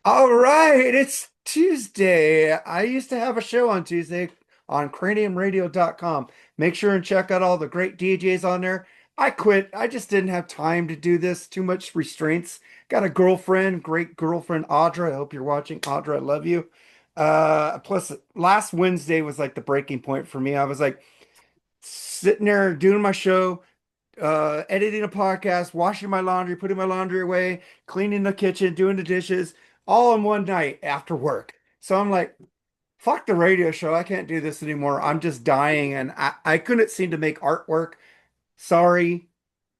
All right, it's Tuesday. I used to have a show on Tuesday on craniumradio.com. Make sure and check out all the great DJs on there. I quit. I just didn't have time to do this. Too much restraints. Got a girlfriend, great girlfriend, Audra. I hope you're watching. Audra, I love you. Plus, last Wednesday was like the breaking point for me. I was like sitting there doing my show, editing a podcast, washing my laundry, putting my laundry away, cleaning the kitchen, doing the dishes, all in one night after work. So I'm like, fuck the radio show. I can't do this anymore. I'm just dying. And I couldn't seem to make artwork. Sorry,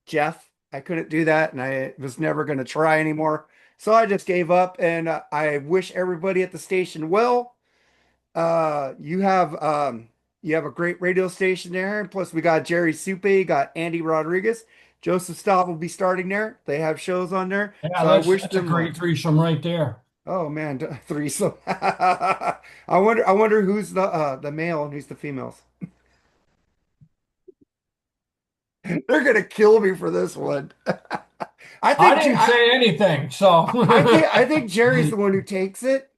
Jeff. I couldn't do that. And I was never going to try anymore. So I just gave up. And I wish everybody at the station well. Uh, you have um you have a great radio station there, and plus we got Jerry Supe, got Andy Rodriguez, Joseph Stott will be starting there. They have shows on there, Yeah, so I that's wish that's a them great luck. threesome right there. Oh man, threesome. I wonder who's the male and who's the females. They're gonna kill me for this one. I I think didn't say anything, so I think Jerry's the one who takes it.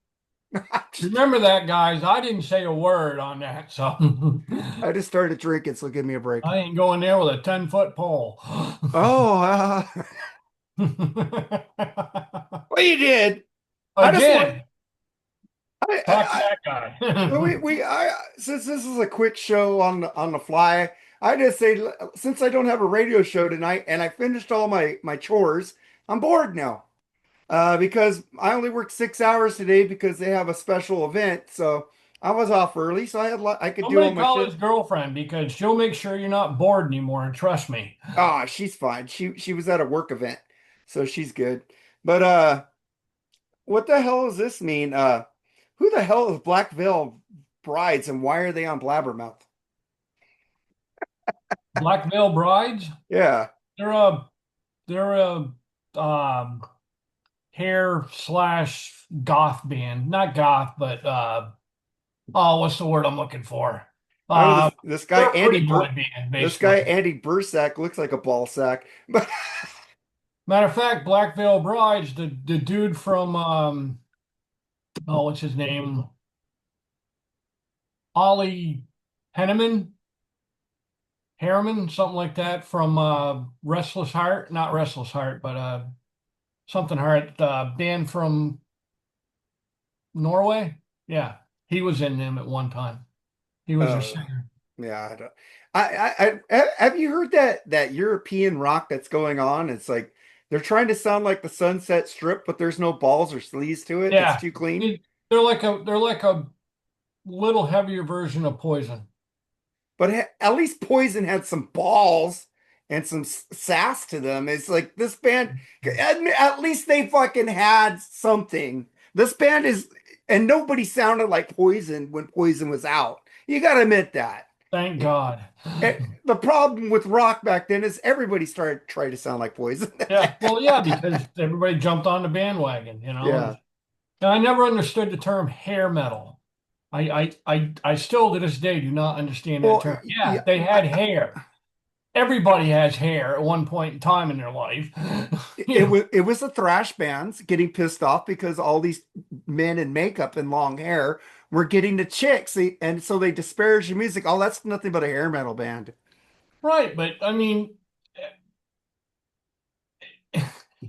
remember that, guys. I didn't say a word on that, so I just started drinking, so give me a break. I ain't going there with a 10-foot pole. Oh, well, you did. I just want. Again, fuck that guy. I since this is a quick show on the fly, I just say since I don't have a radio show tonight and I finished all my chores, I'm bored now. Because I only worked 6 hours today because they have a special event, so I was off early, so I could do all Somebody my call his shit. girlfriend because she'll make sure you're not bored anymore, and trust me. Ah, she's fine. She was at a work event, so she's good. But what the hell does this mean? Who the hell is Black Veil Brides and why are they on Blabbermouth? Black Veil Brides, Yeah. they're a they're a um hair slash goth band. Not goth, but oh, what's the word I'm looking for? I know Uh, this guy they're a Andy pretty boy Bur band, this guy basically. Andy Bursack looks like a ball sack. But Matter of fact, Black Veil Brides, the dude from oh, what's his name? Ollie Henneman, Harriman, something like that, from Restless Heart, not Restless Heart, but something Heart, band from Norway. Yeah, he was in them at one time. He was their uh singer. yeah, I don't have you heard that European rock that's going on? It's like they're trying to sound like the Sunset Strip, but there's no balls or sleeves to it. It's Yeah, too clean. they're like a little heavier version of Poison. But at least Poison had some balls and some sass to them. It's like this band, at least they fucking had something. This band is, and nobody sounded like Poison when Poison was out. You got to admit that. Thank God. The problem with rock back then is everybody started trying to sound like Poison. Yeah, well, yeah, because everybody jumped on the bandwagon, you know. Yeah. And I never understood the term hair metal. I still to this day do not understand that Well, term. Yeah, yeah, they had hair. Everybody has hair at one point in time in their life. You know, it was the thrash bands getting pissed off because all these men in makeup and long hair were getting the chicks, and so they disparaged the music. Oh, that's nothing but a hair metal band. right, but I mean,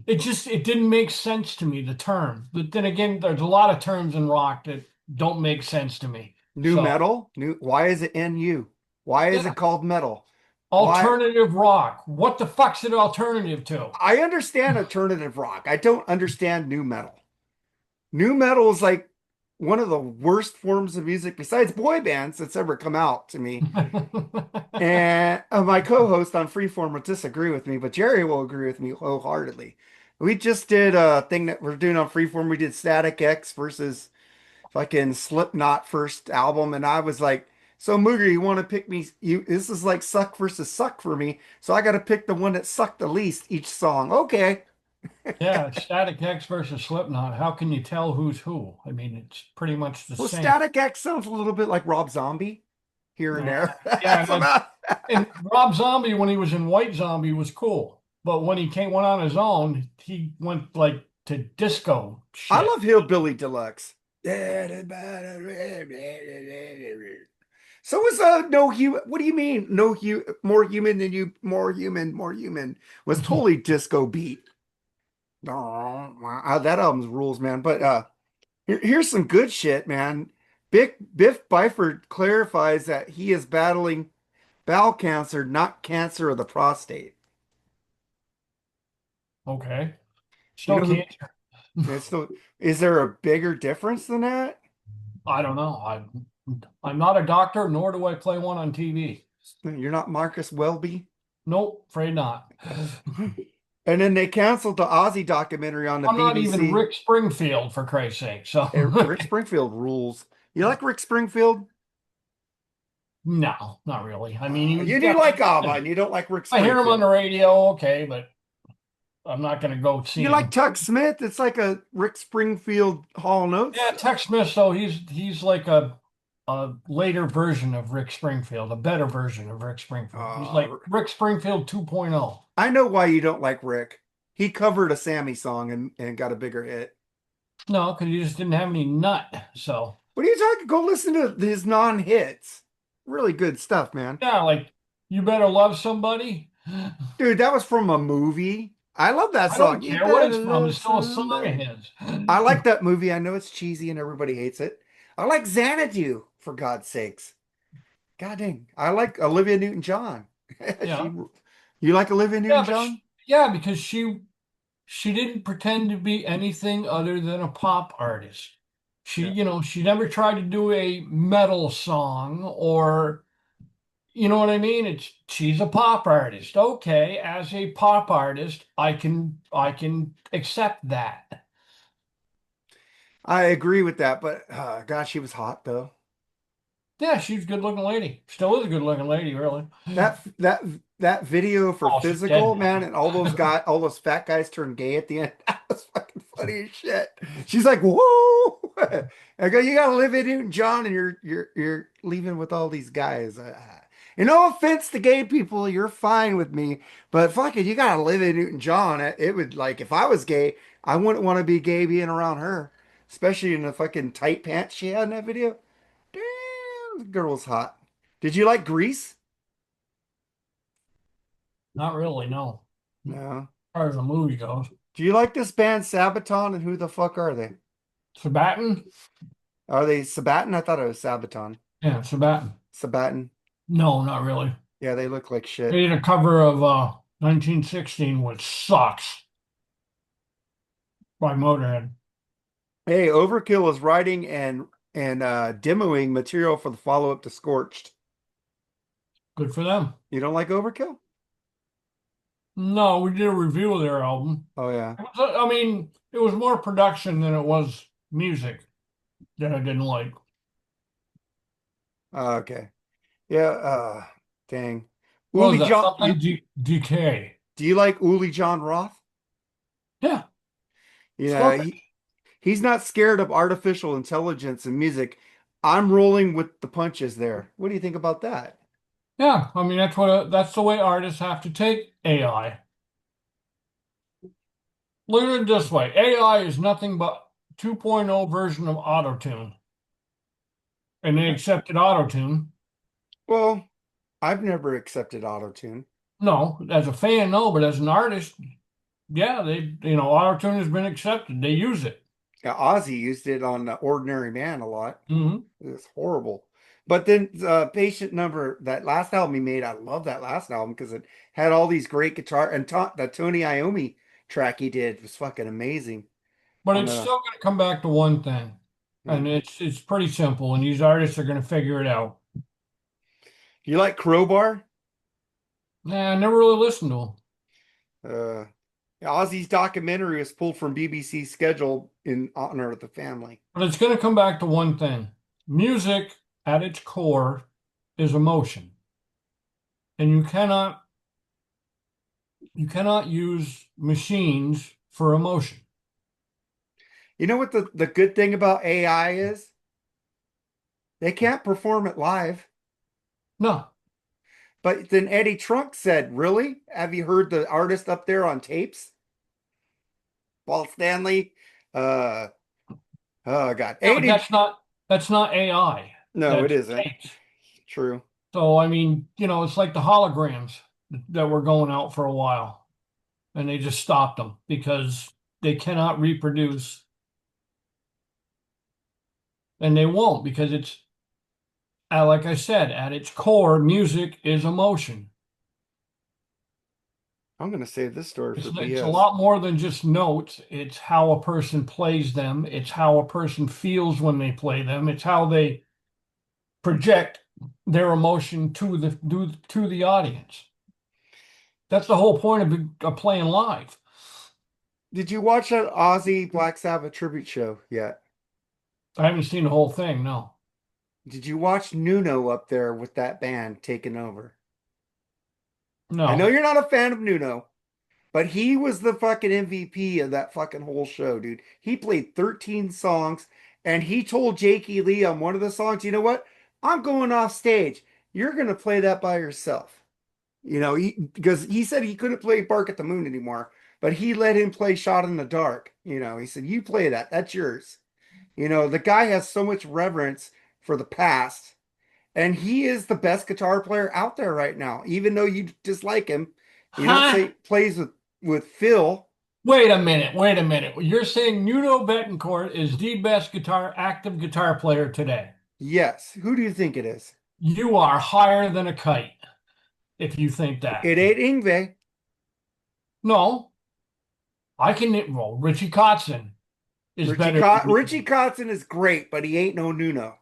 it didn't make sense to me, the term. But then again, there's a lot of terms in rock that don't make sense to me. New So, metal? New why is it NU? Why is yeah, it called metal? Why alternative rock. What the fuck's it alternative to? I understand alternative rock. I don't understand new metal. New metal is like one of the worst forms of music besides boy bands that's ever come out to me. And my co-host on Freeform will disagree with me, but Jerry will agree with me wholeheartedly. We just did a thing that we're doing on Freeform. We did Static X versus fucking Slipknot first album, and I was like, "So Mooger, you want to pick me? You this is like suck versus suck for me, so I got to pick the one that sucked the least each song." Okay. Yeah, Static X versus Slipknot. How can you tell who's who? I mean, it's pretty much the Well, same. Static X sounds a little bit like Rob Zombie here and Uh, there. yeah, That's about. and Rob Zombie, when he was in White Zombie, was cool. But when he went on his own, he went like to disco I shit. love Hillbilly Deluxe. So was no human. What do you mean? No more human than you, more human, more human was totally disco beat. Oh, wow, that album's rules, man. But here's some good shit, man. Biff Byford clarifies that he is battling bowel cancer, not cancer of the prostate. Okay. You Still know who? can't. It's still, is there a bigger difference than that? I don't know. I'm not a doctor, nor do I play one on TV. You're not Marcus Welby? Nope, afraid not. And then they canceled the Ozzy documentary on the I'm not even BBC. Rick Springfield, for Christ's sake. So, Rick Springfield rules. You like Rick Springfield? no, not really. I mean, he was, You yeah, do like ABBA and you don't like Rick I hear him on Springfield. the radio, okay, but I'm not going to go see You like him. Tuck Smith? It's like a Rick Springfield Hall Notes. Yeah, Tex Smith, though, he's like a later version of Rick Springfield, a better version of Rick Springfield. He's like Uh, Rick Springfield 2.0. I know why you don't like Rick. He covered a Sammy song and got a bigger hit. No, because he just didn't have any nut. So, What are you talking? Go listen to his non-hits. Really good stuff, man. yeah, like, you better love somebody. Dude, that was from a movie. I love that I don't song. You care what better it's from. love It's still a song of somebody. his. I like that movie. I know it's cheesy and everybody hates it. I like Xanadu, for God's sakes. God dang. I like Olivia Newton-John. Yeah. She, you like Olivia Yeah, but she, Newton-John? yeah, because she didn't pretend to be anything other than a pop artist. Yeah. She never tried to do a metal song or, you know what I mean? She's a pop artist. Okay, as a pop artist, I can accept that. I agree with that, but God, she was hot though. Yeah, she's a good looking lady. Still is a good looking lady, really. That video for Oh, she's dead Physical, man, and now. all those fat guys turned gay at the end. That was fucking funny as shit. She's like, "Whoa!" I go, "You gotta live in Newton John, and you're leaving with all these guys." And no offense to gay people, you're fine with me, but fuck it, you gotta live in Newton John. It would like if I was gay, I wouldn't want to be gay being around her, especially in the fucking tight pants she had in that video. Damn, the girl was hot. Did you like Grease? Not really, no. As No. far as the movie goes. Do you like this band Sabaton and who the fuck are they? Sabaton? Are they Sabaton? I thought it was Sabaton. Yeah, Sabaton. Sabaton. No, not really. Yeah, they look like They shit. did a cover of 1916, which sucks, by Motorhead. Hey, Overkill is writing and demoing material for the follow-up to Scorched. Good for them. You don't like Overkill? No, we did a review of their album. Oh yeah. I mean, it was more production than it was music that I didn't like. Okay. Yeah, dang. What was Uli that? John, Something Decay. do you like Uli John Roth? Yeah, You know, Scorpion. he's not scared of artificial intelligence in music. I'm rolling with the punches there. What do you think about that? Yeah, I mean that's the way artists have to take AI. Look at it this way: AI is nothing but 2.0 version of autotune, and they accepted autotune. Well, I've never accepted autotune. No, as a fan, no, but as an artist, yeah, autotune has been accepted. They use it. Yeah, Ozzy used it on Ordinary Man a lot. Hmm. It's horrible. But then Patient Number, that last album he made, I love that last album because it had all these great guitar and the Tony Iommi track he did was fucking amazing. But On it's the still going to come back to one thing, yeah. and it's pretty simple, and these artists are going to figure it out. You like Crowbar? Nah, I never really listened to them. Uh, Ozzy's documentary was pulled from BBC schedule in honor of the family. But it's going to come back to one thing. Music, at its core, is emotion, and you cannot use machines for emotion. You know what the good thing about AI is? They can't perform it live. No, But then Eddie Trunk said, "Really? Have you heard the artist up there on tapes?" Paul Stanley. Uh, oh God, Yeah, but 80. that's not AI. No, it That's isn't. tapes. True. So I mean, it's like the holograms that were going out for a while, and they just stopped them because they cannot reproduce, and they won't because it's like I said, at its core, music is emotion. I'm gonna save this story for It's a BS. lot more than just notes. It's how a person plays them. It's how a person feels when they play them. It's how they project their emotion to the audience. That's the whole point of playing live. Did you watch that Ozzy Black Sabbath tribute show yet? I haven't seen the whole thing, no. Did you watch Nuno up there with that band taking over? I know No. you're not a fan of Nuno, but he was the fucking MVP of that fucking whole show, dude. He played 13 songs and he told Jakey Lee on one of the songs, you know what? I'm going off stage. You're going to play that by yourself. Because he said he couldn't play Bark at the Moon anymore, but he let him play Shot in the Dark. He said, you play that. That's yours. The guy has so much reverence for the past, and he is the best guitar player out there right now. Even though you dislike him, you don't Huh? say plays with Phil. Wait a minute. Wait a minute. You're saying Nuno Bettencourt is the best active guitar player today. Yes. Who do you think it is? You are higher than a kite if you think that. It ain't Ingve. No, well, Richie Kotzen is better than Richie Nuno. Kotzen is great, but he ain't no Nuno.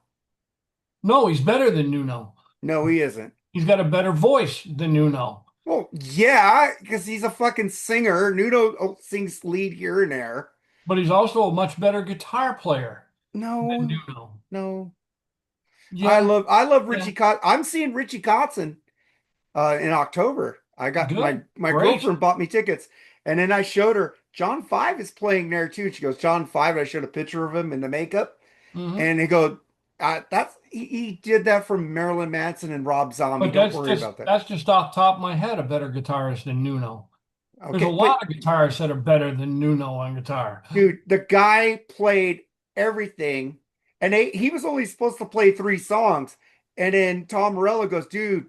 No, he's better than Nuno. No, he isn't. He's got a better voice than Nuno, Well, yeah, because he's a fucking singer. Nuno sings lead here and there. but he's also a much better guitar player than No, Nuno. no. Yeah, I love yeah, Richie Kotzen. I'm seeing Richie Kotzen in October. I got good, my great. girlfriend bought me tickets, and then I showed her John Five is playing there too. She goes, John Five. I showed a picture of him in the makeup, Hmm. and they go, that's he did that from Marilyn Manson and Rob Zombie. But Don't worry about that. that's just off the top of my head a better guitarist than Nuno. There's a Okay, but lot of guitarists that are better than Nuno on guitar. dude, the guy played everything, and he was only supposed to play 3 songs, and then Tom Morello goes, dude,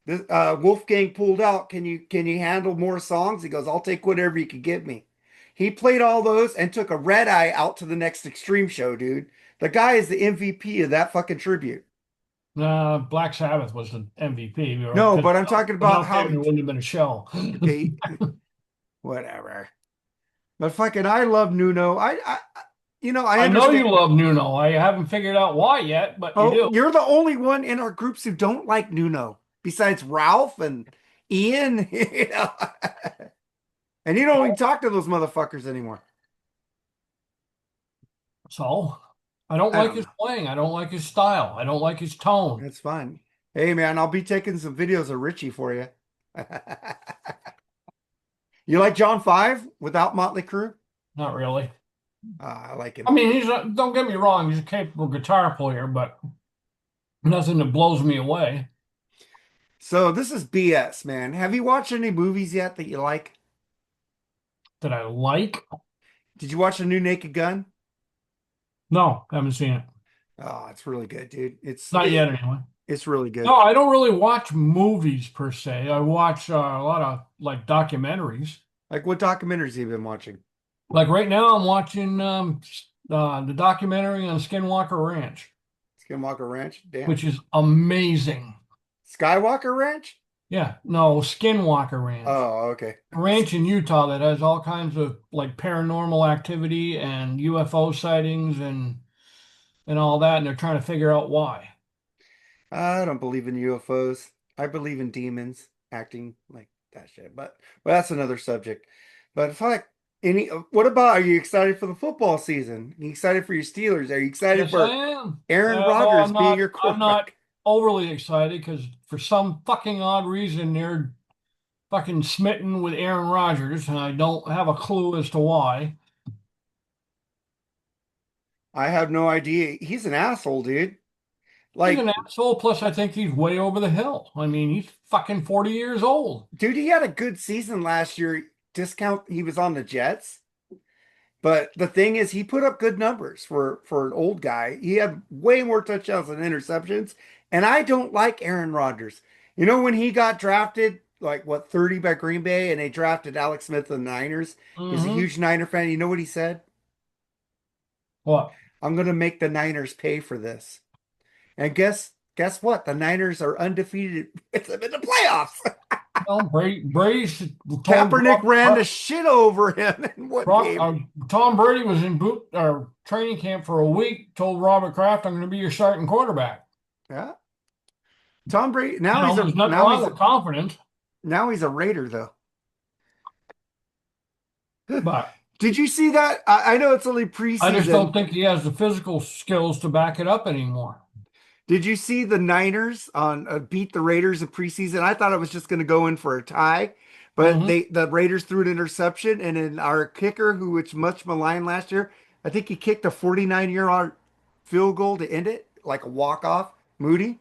the Wolfgang pulled out. Can you handle more songs? He goes, I'll take whatever you can give me. He played all those and took a red eye out to the next Extreme show, dude. The guy is the MVP of that fucking tribute. Black Sabbath was the MVP, No, because but I'm talking about without how them, he. it wouldn't have been a show. Okay, whatever. But fucking, I love Nuno. I I know understand. you love Nuno. I haven't figured out why yet, but you Oh, do. you're the only one in our groups who don't like Nuno, besides Ralph and Ian. And you don't even talk to those motherfuckers anymore. So I don't I like don't his know. playing. I don't like his style. I don't like his tone. That's fine. Hey, man, I'll be taking some videos of Richie for you. You like John Five without Motley Crue? Not really. I like I him. mean, don't get me wrong, he's a capable guitar player, but nothing that blows me away So this is BS, man. Have you watched any movies yet that you like? that I like. Did you watch the new Naked Gun? No, haven't seen it. Oh, it's really good, dude. Not yet, anyway. It's really No, good. I don't really watch movies per se. I watch a lot of like documentaries. Like what documentaries have you been watching? Like right now, I'm watching the documentary on Skinwalker Ranch, Skinwalker Ranch? Damn. which is amazing. Skywalker Ranch? Yeah, no, Skinwalker Ranch. Oh, okay. A ranch in Utah that has all kinds of like paranormal activity and UFO sightings and all that, and they're trying to figure out why. I don't believe in UFOs. I believe in demons acting like that shit. But well, that's another subject. But fuck, what about, are you excited for the football season? Are you excited for your Steelers? Are you excited Yes, I for am. Aaron Though Rodgers being your I'm not quarterback? overly excited because for some fucking odd reason they're fucking smitten with Aaron Rodgers, and I don't have a clue as to why. I have no idea. He's an asshole, dude. He's Like, an asshole. Plus, I think he's way over the hill. I mean, he's fucking 40 years old. dude, he had a good season last year. Discount, he was on the Jets. But the thing is, he put up good numbers for an old guy. He had way more touchdowns than interceptions. And I don't like Aaron Rodgers. You know, when he got drafted, like what, 30 by Green Bay, and they drafted Alex Smith of the Niners, he's a Mm-hmm. huge Niner fan. You know what he said? What? I'm going to make the Niners pay for this. And guess what? The Niners are undefeated with them in the playoffs. Well, Brady's told Kaepernick ran the shit over him in what Rob, game? Tom Brady was in boot or training camp for a week. Told Robert Kraft, "I'm going to be your starting quarterback." Yeah. Tom Brady There's nothing wrong with confidence, now he's a Raider though. but Did you see that? I know it's only I just preseason. don't think he has the physical skills to back it up anymore. Did you see the Niners on beat the Raiders in preseason? I thought it was just going to go in for a tie, but Hmm. the Raiders threw an interception, and then our kicker, who was much maligned last year, I think he kicked a 49-yard field goal to end it, like a walk-off, Moody.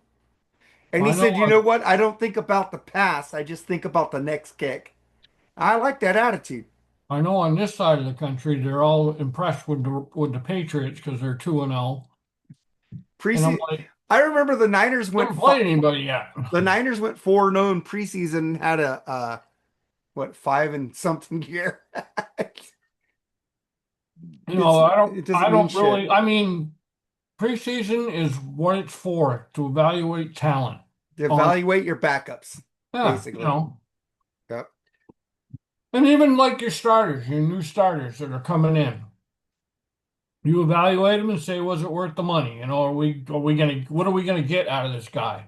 And he I know said, "You know what? I don't think about the pass. I just think about the next kick." I like that attitude. I know on this side of the country they're all impressed with the Patriots because they're 2-0, and I'm Preseason, like, I remember haven't played anybody yet. the Niners went 4-0 in preseason and had a what, 5 and something year. It I doesn't mean don't shit. really. I mean, preseason is what it's for, to evaluate talent. To On evaluate your backups, Yeah, basically. Yep. and even like your starters, your new starters that are coming in, you evaluate them and say, was it worth the money? Are we gonna what are we gonna get out of this guy?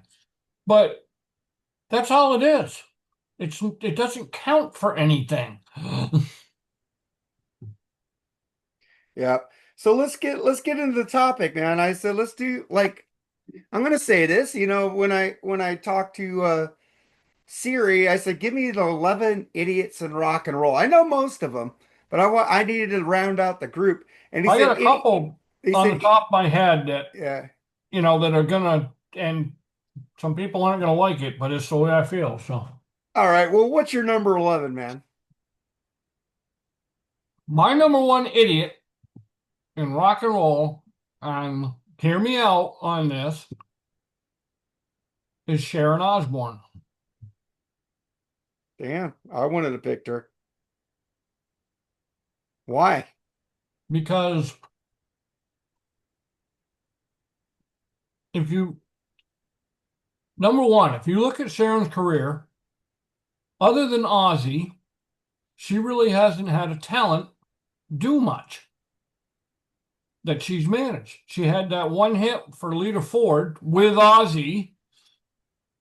But that's all it is. It doesn't count for anything. Yep. So let's get into the topic, man. I said let's do like I'm gonna say this, when I talk to Siri, I said give me the 11 idiots in rock and roll. I know most of them, but I needed to round out the group. And he I said got a idiot. couple He on said the top of my head that yeah. that are gonna, and some people aren't gonna like it, but it's the way I feel. So All right. Well, what's your number 11, man? my number one idiot in rock and roll, and hear me out on this, is Sharon Osbourne. Damn, I wanted to pick her. Why? Because if you, number one, if you look at Sharon's career, other than Ozzy, she really hasn't had a talent do much that she's managed. She had that one hit for Lita Ford with Ozzy,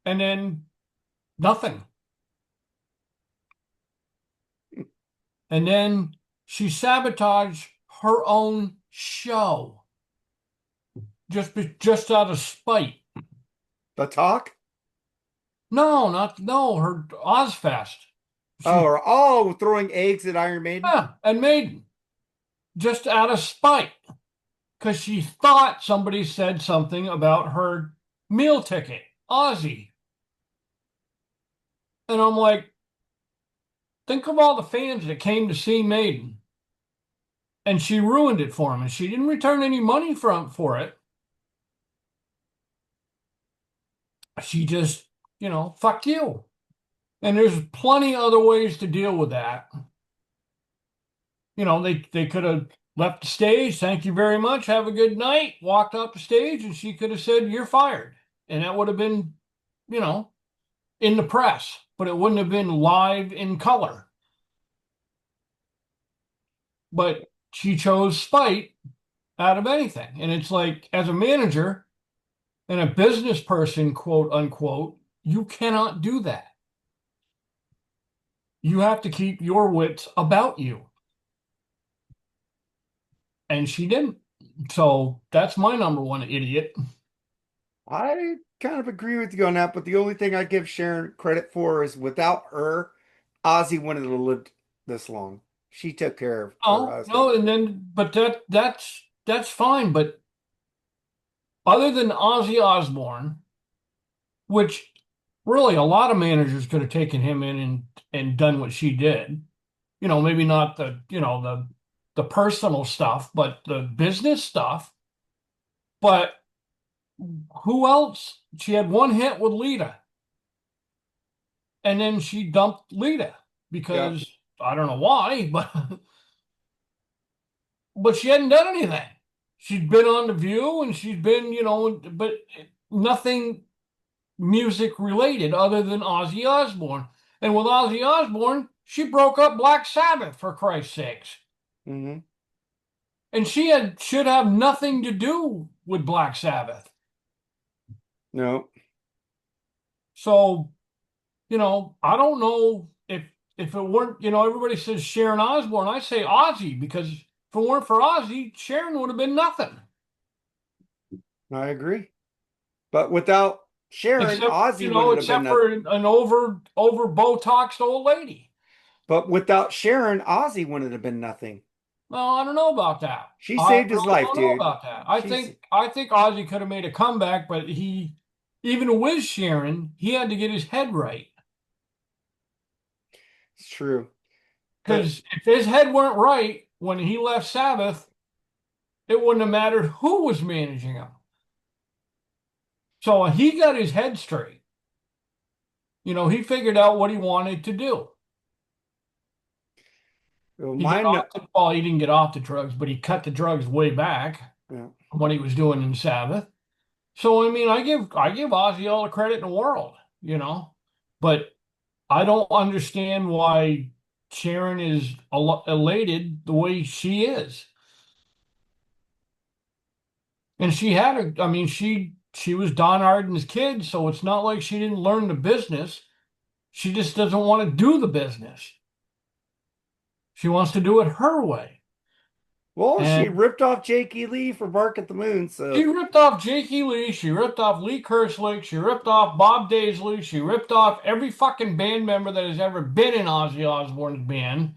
and then nothing. And then she sabotaged her own show just out of spite. The talk? No, her Ozfest. Oh, She or all throwing eggs at Iron Maiden? Yeah, and Maiden, just out of spite, because she thought somebody said something about her meal ticket, Ozzy. And I'm like, think of all the fans that came to see Maiden, and she ruined it for them, and she didn't return any money for it. She just, fuck you. And there's plenty other ways to deal with that. They could have left the stage. Thank you very much. Have a good night. Walked off the stage, and she could have said, "You're fired." And that would have been, you know, in the press, but it wouldn't have been live in color. But she chose spite out of anything. And it's like, as a manager and a business person, quote unquote, you cannot do that. You have to keep your wits about you. And she didn't. So that's my number one idiot. I kind of agree with you on that, but the only thing I give Sharon credit for is without her, Ozzy wouldn't have lived this long. She took care of for Oh, Ozzy. no, and then but that's fine. But other than Ozzy Osbourne, which really a lot of managers could have taken him in and done what she did. Maybe not the the personal stuff, but the business stuff. But who else? She had one hit with Lita, and then she dumped Lita Yep. because I don't know why, but she hadn't done anything. She'd been on The View and she'd been, but nothing music related other than Ozzy Osbourne. And with Ozzy Osbourne, she broke up Black Sabbath, for Christ's sakes. Mm-hmm. And should have nothing to do with Black Sabbath. No. So, I don't know if it weren't, everybody says Sharon Osbourne. I say Ozzy because if it weren't for Ozzy, Sharon would have been nothing. I agree. But without Sharon, Except, Ozzy wouldn't have been except nothing. for an over Botoxed old lady. But without Sharon, Ozzy wouldn't have been nothing. Well, I don't know about that. She I saved his really life, don't know dude. about that. I She's think I think Ozzy could have made a comeback, but even with Sharon, he had to get his head right. it's true. But Because if his head weren't right when he left Sabbath, it wouldn't have mattered who was managing him. So he got his head straight. He figured out what he wanted to do. He got mine, well, he didn't get off the drugs, but he cut the drugs way back yeah. from what he was doing in Sabbath. So I mean, I give Ozzy all the credit in the world, but I don't understand why Sharon is elated the way she is. And I mean, she was Don Arden's kid, so it's not like she didn't learn the business. She just doesn't want to do the business. She wants to do it her way. Well, she And ripped off Jakey Lee for Bark at the Moon, she so ripped off Jakey Lee, she ripped off Lee Kerslake, she ripped off Bob Daisley, she ripped off every fucking band member that has ever been in Ozzy Osbourne's band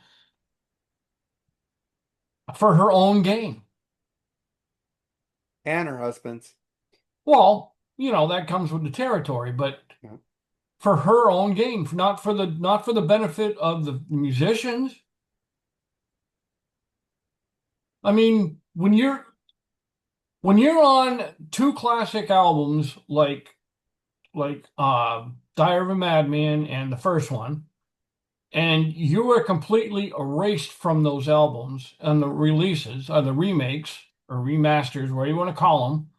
for her own gain. and her husband's. Well, that comes with the territory, but Yeah. for her own gain, not for the benefit of the musicians. I mean, when you're on two classic albums like Diary of a Madman and the first one, and you were completely erased from those albums and the releases, or the remakes or remasters, whatever you want to call them,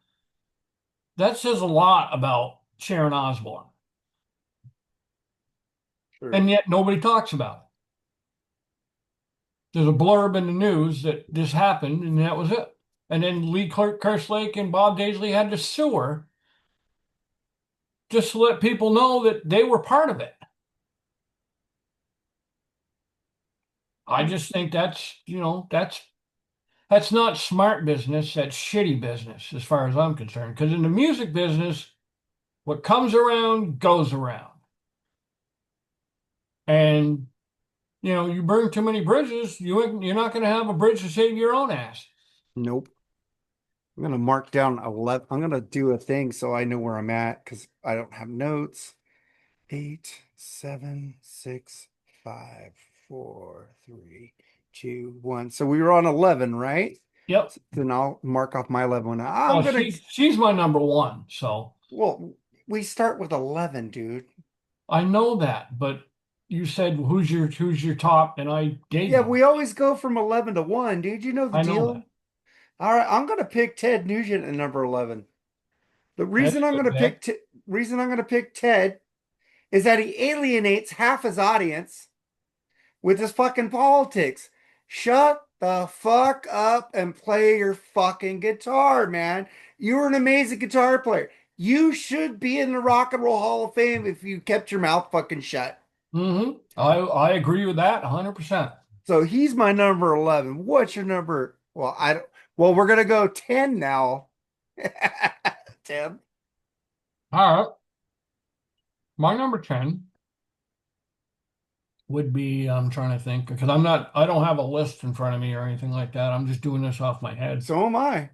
that says a lot about Sharon Osbourne. Sure. And yet nobody talks about it. There's a blurb in the news that this happened, and that was it. And then Lee Kerslake and Bob Daisley had to sue her just to let people know that they were part of it. I just think that's not smart business. That's shitty business, as far as I'm concerned. Because in the music business, what comes around goes around, and you burn too many bridges, you're not going to have a bridge to save your own ass. Nope. I'm gonna mark down 11. I'm gonna do a thing so I know where I'm at because I don't have notes. 8, 7, 6, 5, 4, 3, 2, 1. So we were on 11, right? Yep. So then I'll mark off my 11 one. I'm Well, gonna, she's my number one, so well, we start with 11, dude. I know that. But you said who's your top, and I gave Yeah, you. we always go from 11 to 1, dude. You know the I know that. deal. All right, I'm gonna pick Ted Nugent at number 11. The That's reason a I'm good gonna pick. pick reason I'm gonna pick Ted is that he alienates half his audience with his fucking politics. Shut the fuck up and play your fucking guitar, man. You're an amazing guitar player. You should be in the Rock and Roll Hall of Fame if you kept your mouth fucking shut. I agree with that 100%. So he's my number 11. What's your number? Well, I don't, well, we're gonna go 10 now. 10. All right. My number 10 would be, I'm trying to think, because I don't have a list in front of me or anything like that. I'm just doing this off my head. So am I.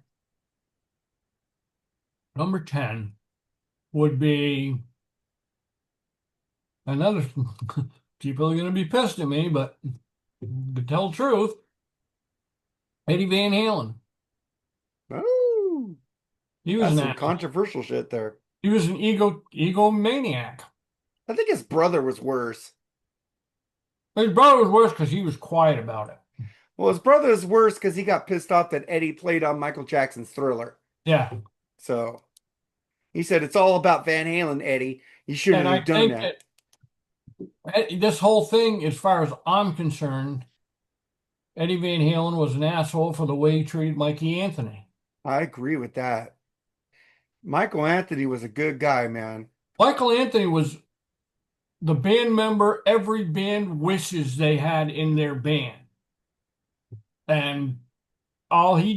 Number 10 would be another, people are going to be pissed at me, but to tell the truth, Eddie Van Halen. Oh, He was that's an some asshole. controversial shit there. He was an egomaniac. I think his brother was worse. His brother was worse because he was quiet about it. Well, his brother is worse because he got pissed off that Eddie played on Michael Jackson's Thriller. Yeah. So he said, it's all about Van Halen, Eddie. You shouldn't And I have done think that. that this whole thing, as far as I'm concerned, Eddie Van Halen was an asshole for the way he treated Mikey Anthony. I agree with that. Michael Anthony was a good guy, man. Michael Anthony was the band member every band wishes they had in their band. And all Eddie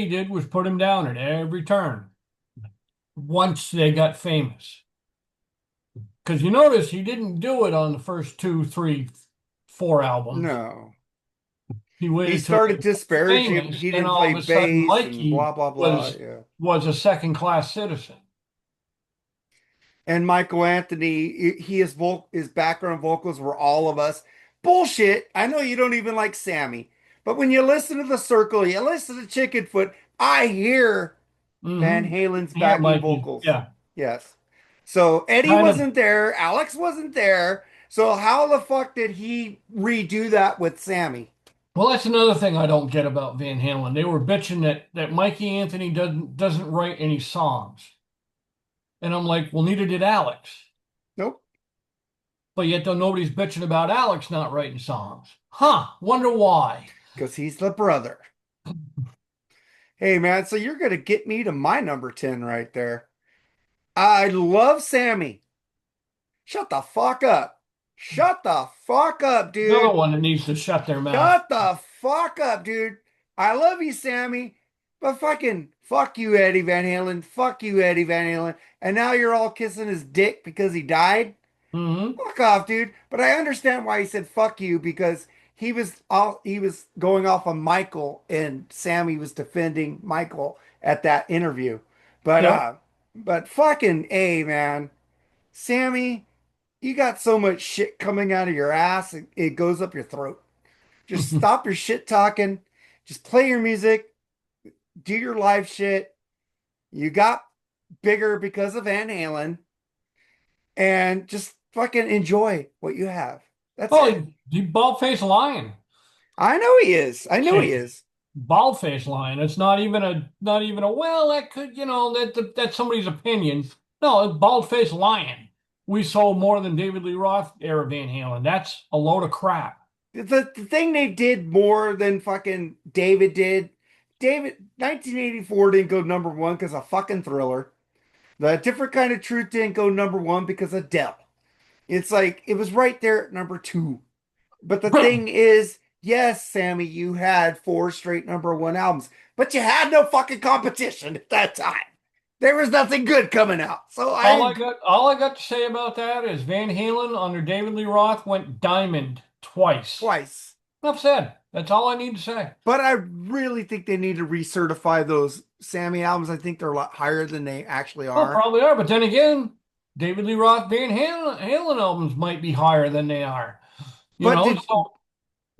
did was put him down at every turn once they got famous. Because you notice he didn't do it on the first two, three, four albums. No. He He waited till they started were disparaging him. famous, He and didn't all play of a sudden bass and Mikey blah, blah, blah. was Yeah. was a second-class citizen. And Michael Anthony, his background vocals were All of Us. Bullshit. I know you don't even like Sammy, but when you listen to The Circle, you listen to Chicken Foot, I hear Van Mm-hmm. Halen's Here, backing Mikey. vocals. Yeah. Yes. So Eddie Kind of. wasn't there, Alex wasn't there. So how the fuck did he redo that with Sammy? Well, that's another thing I don't get about Van Halen. They were bitching that Mikey Anthony doesn't write any songs. And I'm like, well, neither did Alex. Nope, But yet though nobody's bitching about Alex not writing songs. Huh, wonder why. because he's the brother. Hey man, so you're gonna get me to my number 10 right there. I love Sammy. Shut the fuck up. Shut the fuck up, Another dude. one that needs to shut their mouth. Shut the fuck up, dude. I love you, Sammy, but fucking fuck you, Eddie Van Halen. Fuck you, Eddie Van Halen. And now you're all kissing his dick because he died? Mm-hmm. Fuck off, dude. But I understand why he said fuck you because he was going off on Michael and Sammy was defending Michael at that interview. But Yep. but fucking A, man. Sammy, you got so much shit coming out of your ass, it goes up your throat. Just stop your shit talking. Just play your music, do your live shit. You got bigger because of Van Halen, and just fucking enjoy what you have. That's Oh, it. he bald-faced lying. I know he is. I know he Hey, is. bald-faced lying. It's not even a well, that could, that's somebody's opinion. No, it's bald-faced lying. We sold more than David Lee Roth era Van Halen. That's a load of crap. The thing they did more than fucking David did. David, 1984 didn't go number one because of fucking Thriller. The Different Kind of Truth didn't go number one because of Dell. It's like it was right there at number two. But the thing is, yes, Sammy, you had four straight number one albums, but you had no fucking competition at that time. There was nothing good coming out. So All I got to say about that is Van Halen under David Lee Roth went diamond twice. twice. Enough said. That's all I need to say. But I really think they need to recertify those Sammy albums. I think they're a lot higher than they actually Well, are. probably are, but then again, David Lee Roth Van Halen albums might be higher than they are. But did So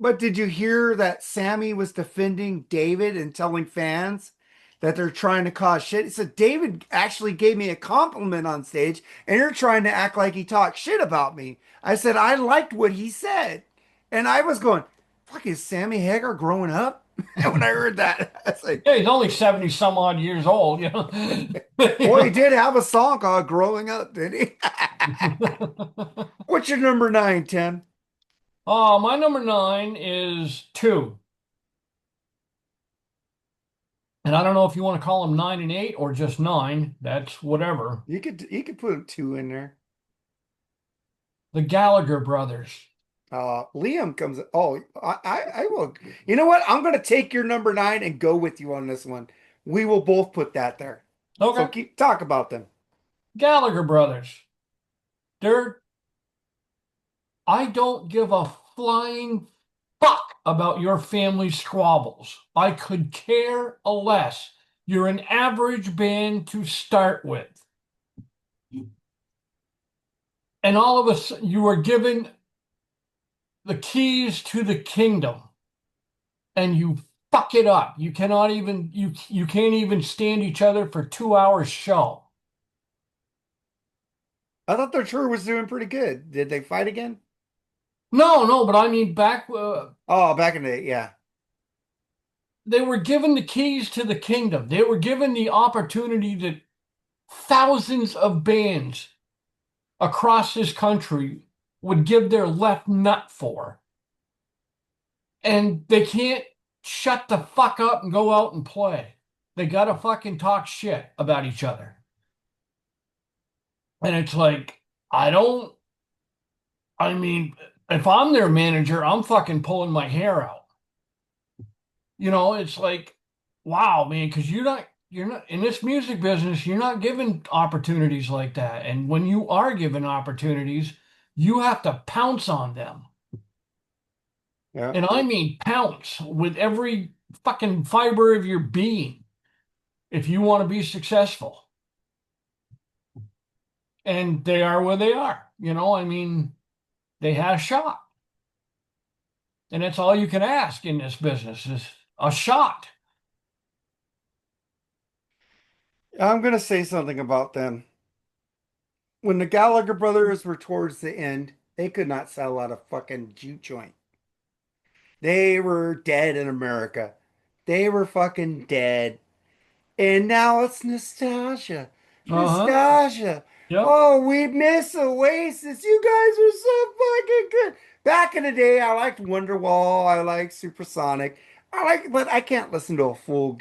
but did you hear that Sammy was defending David and telling fans that they're trying to cause shit? He said David actually gave me a compliment on stage, and you're trying to act like he talked shit about me. I said I liked what he said, and I was going, "Fuck, is Sammy Hagar growing up?" And when I heard that, I was like, yeah, he's only 70 some odd years old, You "Well, he know. did have a song called "Growing Up," did he?" What's your number nine, Tim? My number nine is two. And I don't know if you want to call them nine and eight or just nine. That's whatever. You could put a two in there. The Gallagher brothers. Liam comes. Oh, I will. You know what? I'm going to take your number nine and go with you on this one. We will both put that there. So Okay. talk about them. Gallagher brothers. They're I don't give a flying fuck about your family squabbles. I could care less. You're an average band to start with. And all of a sudden, you are given the keys to the kingdom. And you fuck it up. You cannot even you can't even stand each other for 2 hours show. I thought their tour was doing pretty good. Did they fight again? No, no, but I mean back Oh, back in the day, yeah. they were given the keys to the kingdom. They were given the opportunity that thousands of bands across this country would give their left nut for. And they can't shut the fuck up and go out and play. They gotta fucking talk shit about each other. And it's like, I don't, I mean, if I'm their manager, I'm fucking pulling my hair out. It's like, wow, man, because you're not in this music business, you're not given opportunities like that. And when you are given opportunities, you have to pounce on them. Yeah. And I mean pounce with every fucking fiber of your being if you want to be successful. And they are where they are. I mean, they had a shot. And that's all you can ask in this business is a shot. I'm gonna say something about them. When the Gallagher brothers were towards the end, they could not sell out a fucking juke joint. They were dead in America. They were fucking dead. And now it's nostalgia. Uh-huh. Nostalgia. Yep. Oh, we miss Oasis. You guys were so fucking good. Back in the day, I liked Wonderwall. I liked Supersonic. But I can't listen to a full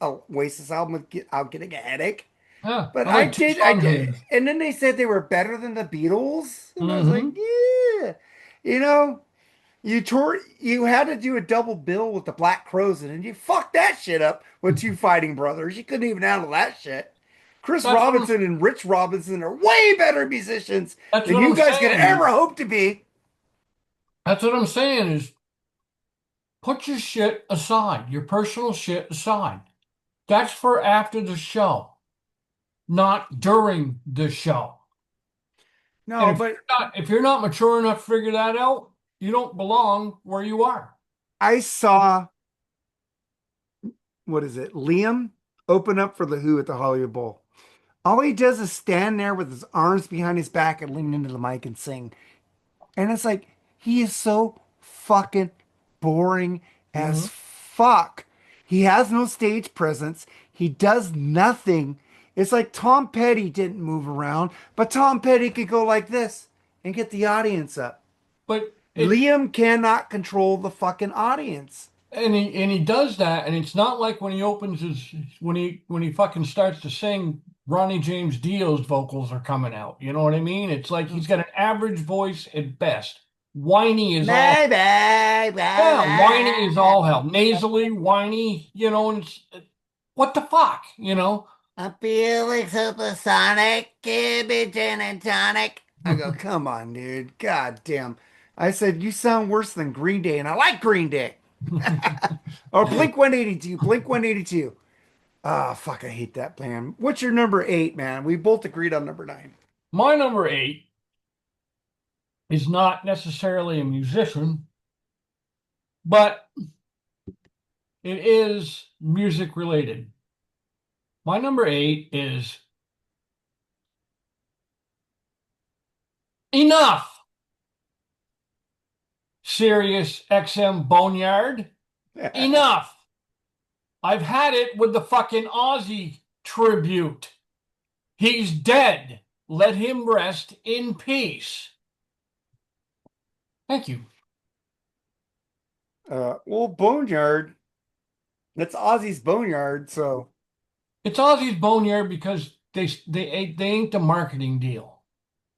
Oasis album without getting a headache. Yeah. But I like two I songs did. in it. And then they said they were better than the Beatles. And I was like, Mm-hmm. yeah. You know, you had to do a double bill with the Black Crowes, and you fucked that shit up with two fighting brothers. You couldn't even handle that shit. Chris That's what Robinson and Rich Robinson are way better musicians that's than what you I'm guys could saying. ever hope to be. That's what I'm saying is put your shit aside, your personal shit aside. That's for after the show, not during the show. And No, but if you're not mature enough to figure that out, you don't belong where you are. I saw, what is it, Liam open up for the Who at the Hollywood Bowl. All he does is stand there with his arms behind his back and lean into the mic and sing. And it's like, he is so fucking boring as Hmm. fuck. He has no stage presence. He does nothing. It's like Tom Petty didn't move around, but Tom Petty could go like this and get the audience up. But it Liam cannot control the fucking audience. and he does that, and it's not like when he opens his when he fucking starts to sing, Ronnie James Dio's vocals are coming out. You know what I mean? It's like he's got an average voice at best. Whiny is all Bye, bye, Yeah, whiny is all bye, hell. Nasally, whiny, and it's what the fuck, I'm feeling supersonic. Give me gin and tonic. I go, come on, dude. God damn. I said, you sound worse than Green Day, and I like Green Day. Or Blink 182. Blink 182. Ah, fuck, I hate that band. What's your number eight, man? We both agreed on number nine. My number eight is not necessarily a musician, but it is music related. My number eight is Enough. Sirius XM Boneyard. Enough. I've had it with the fucking Aussie tribute. He's dead. Let him rest in peace. Thank you. Well, Boneyard. That's Ozzy's Boneyard, so It's Aussie's Boneyard because they ain't the marketing deal.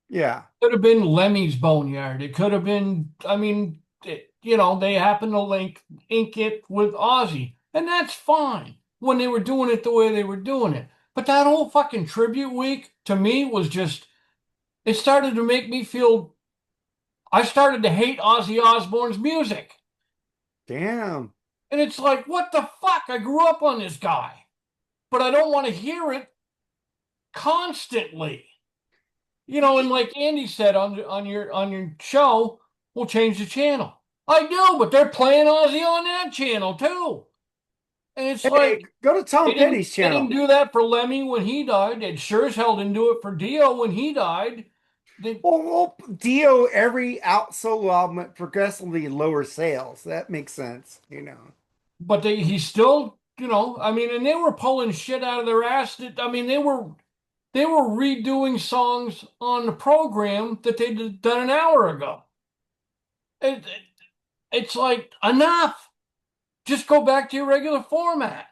yeah. Could have been Lemmy's Boneyard. It could have been, I mean, they happen to ink it with Aussie, and that's fine when they were doing it the way they were doing it. But that whole fucking tribute week to me was just, it started to make me feel, I started to hate Ozzy Osbourne's music. Damn. And it's like, what the fuck? I grew up on this guy, but I don't want to hear it constantly. And like Andy said on your show, we'll change the channel. I do, but they're playing Ozzy on that channel too. And it's Hey, like go to Tom Petty's they didn't channel. do that for Lemmy when he died. It sure as hell didn't do it for Dio when he died. They, Well, Dio, every out solo album at progressively lower sales. That makes sense. but he still, I mean, and they were pulling shit out of their ass. I mean, they were redoing songs on the program that they'd done an hour ago. It's like enough. Just go back to your regular format.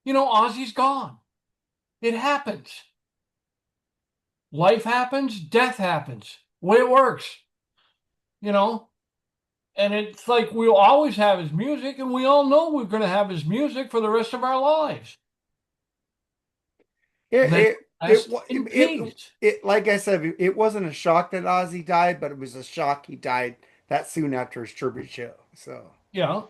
Ozzy's gone. It happens. Life happens, death happens. Way it works, you know. And it's like we'll always have his music, and we all know we're going to have his music for the rest of our lives. Let It it rest in it peace. it like I said, it wasn't a shock that Ozzy died, but it was a shock he died that soon after his tribute show. So Yeah,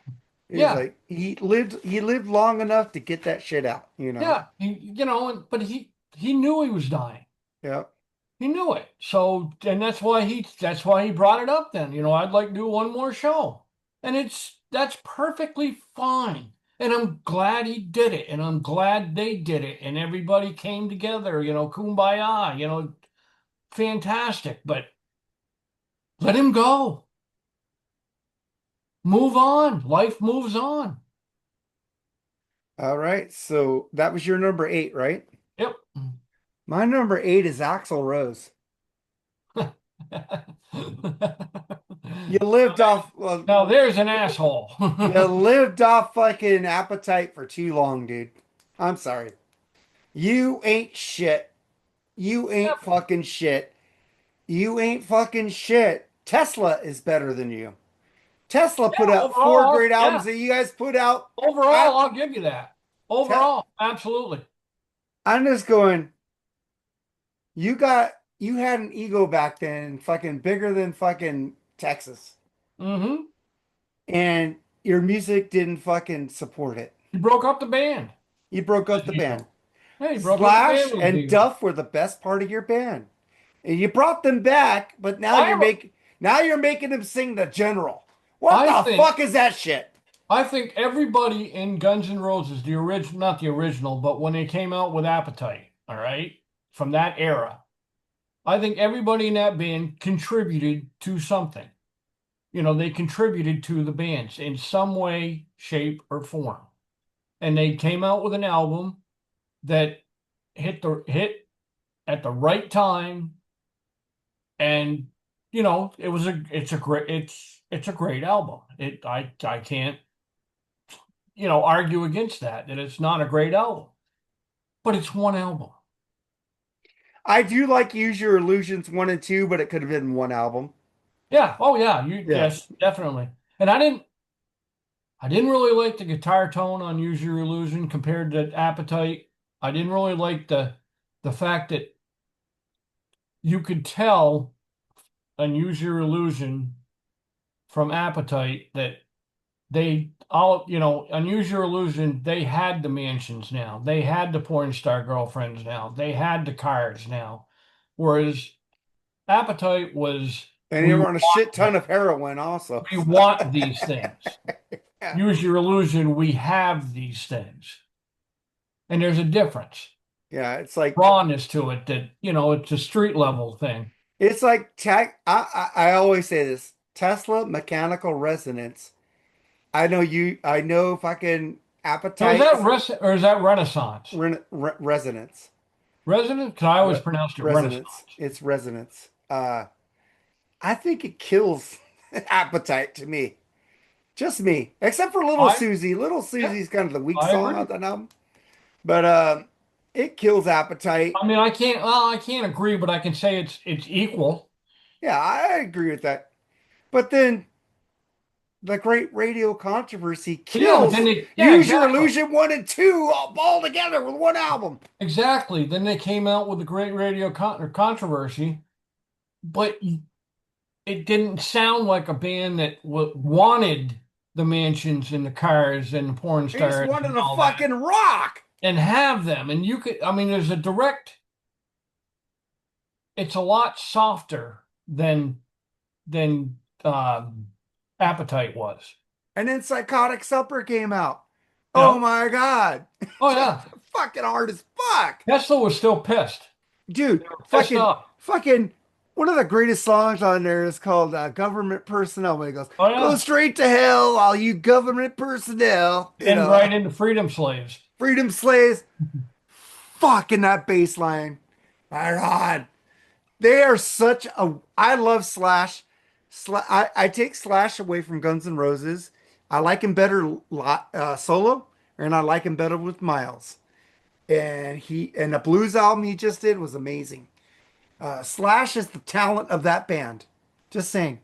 it was yeah, like he lived long enough to get that shit out. yeah. But he knew he was dying. Yeah. He knew it. So, and that's why he brought it up then. I'd like to do one more show. And that's perfectly fine. And I'm glad he did it. And I'm glad they did it. And everybody came together, kumbaya, fantastic. But let him go. Move on. Life moves on. All right. So that was your number 8, right? Yep. My number 8 is Axl Rose. You lived off Now there's an asshole. you lived off fucking appetite for too long, dude. I'm sorry. You ain't shit. You ain't Yep. fucking shit. You ain't fucking shit. Tesla is better than you. Tesla Yeah, put out four overall, great albums yeah. that you guys put out. I, Overall, I'll give you that. te- Overall, absolutely. I'm just going, you had an ego back then, fucking bigger than fucking Texas. Mm-hmm. And your music didn't fucking support it. You broke up the band. You broke up With the band. Ego. Yeah, you broke up the band Slash with and Ego. Duff were the best part of your band. And you brought them back, but I am. now you're making them sing the general. What I the think. fuck is that shit? I think everybody in Guns N' Roses, the original, not the original, but when they came out with Appetite, all right, from that era, I think everybody in that band contributed to something. They contributed to the bands in some way, shape, or form, and they came out with an album that hit at the right time, and it's a great album. I can't argue against that it's not a great album, but it's one album. I do like Use Your Illusions 1 and 2, but it could have been one album. Yeah. Oh yeah. Yeah. Yes, definitely. And I didn't really like the guitar tone on Use Your Illusion compared to Appetite. I didn't really like the fact that you could tell on Use Your Illusion from Appetite that they all, Unuse Your Illusion, they had the mansions now. They had the porn star girlfriends now. They had the cars now. Whereas Appetite was, And they we were on a shit want ton them. of heroin also. We want these things. Yeah. Use Your Illusion, we have these things. And there's a difference. Yeah, it's like Rawness to it that, it's a street level thing. I always say this, Tesla mechanical resonance. I know fucking Now, is appetite that or is that Renaissance? resonance. Resonance? Because I always Re pronounced it Renaissance. resonance. It's resonance. I think it kills appetite to me. Just me. Except for Little I Susie. Little Yeah, Susie's kind of the weak I song agree. on that album. But it kills appetite. I mean, I can't agree, but I can say it's equal. Yeah, I agree with that. But then the great radio controversy But yeah, but kills then yeah, Use Your exactly. Illusion 1 and 2 all together with one album. Exactly. Then they came out with the great radio controversy, but it didn't sound like a band that wanted the mansions and the cars and the porn They just stars wanted and to all that fucking rock. and have them. And I mean, it's a lot softer than Appetite was. And then Psychotic Supper came out. Oh Yeah. my God. Oh yeah. Fucking hard as fuck. Tesla was still pissed. Dude, They were pissed fucking, off. fucking, one of the greatest songs on there is called Government Personnel. When he goes, Oh go yeah. straight to hell, all you government personnel. And right into freedom slaves. Freedom slaves. Fucking that bass line. Right on. They are such a. I love Slash. I take Slash away from Guns N' Roses. I like him better solo, and I like him better with Miles. And the blues album he just did was amazing. Slash is the talent of that band. Just saying,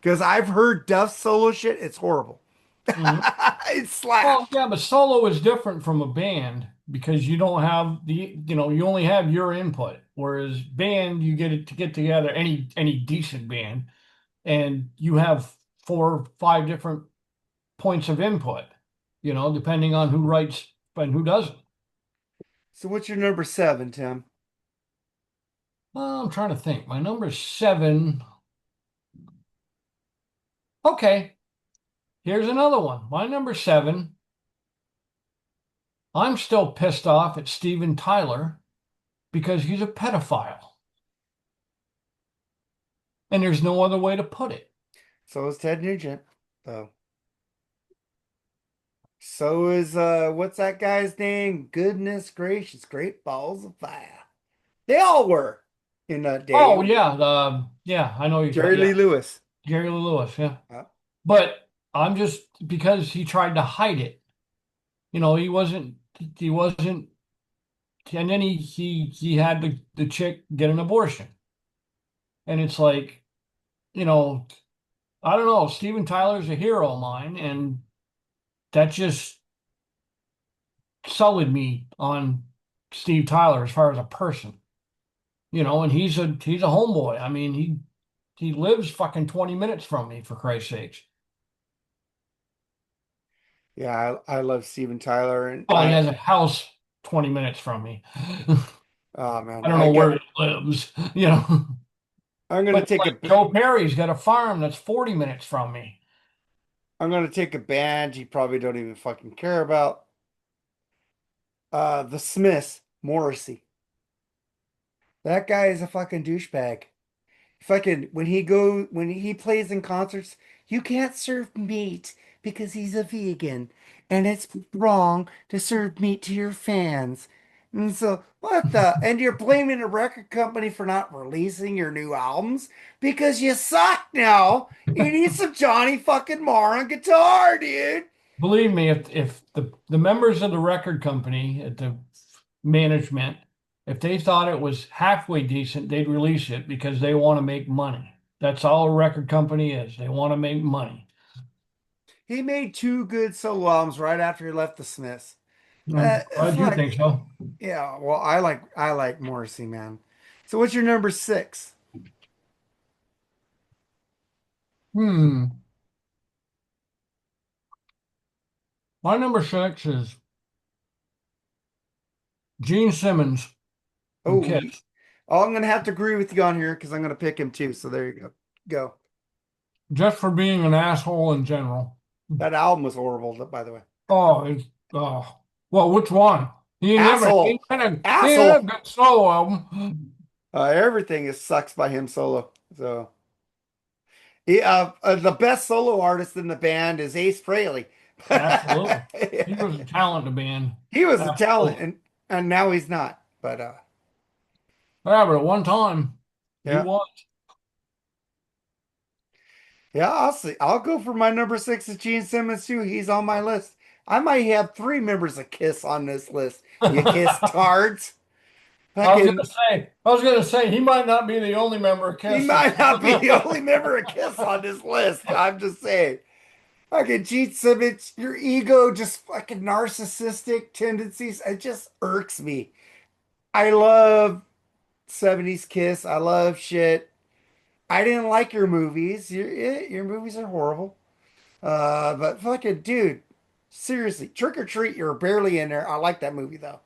because I've heard Duff's solo shit. It's horrible. Mhm. It's Slash. Well, yeah, but solo is different from a band because you don't have you only have your input. Whereas band, you get it to get together any decent band, and you have 4 or 5 different points of input, depending on who writes and who doesn't. So what's your number seven, Tim? Well, I'm trying to think. My number 7. Okay, here's another one. My number 7. I'm still pissed off at Steven Tyler because he's a pedophile. And there's no other way to put it. So is Ted Nugent, though. So is what's that guy's name? Goodness gracious, great balls of fire. They all were in that day. Oh yeah, yeah, I know you're Jerry talking. Lee Yeah, Lewis. Gary Lee Lewis. Yeah, Uh, but I'm just because he tried to hide it. He wasn't. He wasn't. And then he had the chick get an abortion, and it's like, you know, I don't know. Steven Tyler's a hero of mine, and that just sullied me on Steve Tyler as far as a person. And he's a homeboy. I mean, he lives fucking 20 minutes from me, for Christ's sakes. yeah, I love Steven Tyler, and Well, he has a house 20 minutes from me. oh man, I don't know where he lives. I'm gonna But take like a Joe Perry's got a farm that's 40 minutes from me. I'm gonna take a band you probably don't even fucking care about. The Smiths, Morrissey. That guy is a fucking douchebag. Fucking when he plays in concerts, you can't serve meat because he's a vegan, and it's wrong to serve meat to your fans. And so what the? And you're blaming the record company for not releasing your new albums because you suck now. You need some Johnny fucking Marr on guitar, dude. Believe me, if the members of the record company at the management, if they thought it was halfway decent, they'd release it because they want to make money. That's all a record company is. They want to make money. He made two good solo albums right after he left the Smiths. I do Fuck. think so. Yeah, well, I like Morrissey, man. So what's your number six? Hmm. My number 6 is Gene Simmons from Oh, Kiss. oh, I'm gonna have to agree with you on here because I'm gonna pick him too. So there you go. Go. Just for being an asshole in general. That album was horrible, by the way. Oh, it's well, which one? Asshole, He ain't had a asshole. good solo album. Everything is sucks by him solo. So the best solo artist in the band is Ace Frehley. Absolutely. He was a talent to band. He was a talent, Absolutely. and now he's not. But Yeah, but at one time he yeah, was. yeah. I'll see. I'll go for my number six is Gene Simmons too. He's on my list. I might have three members of Kiss on this list. You Kiss tards. Fucking, I was gonna say he might not be the only member of he Kiss that's might not be the only member of Kiss on this list. I'm just saying. Fucking Gene Simmons, your ego, just fucking narcissistic tendencies. It just irks me. I love 70s Kiss. I love shit. I didn't like your movies. Your movies are horrible. But fucking dude, seriously, Trick or Treat, you're barely in there. I like that movie though.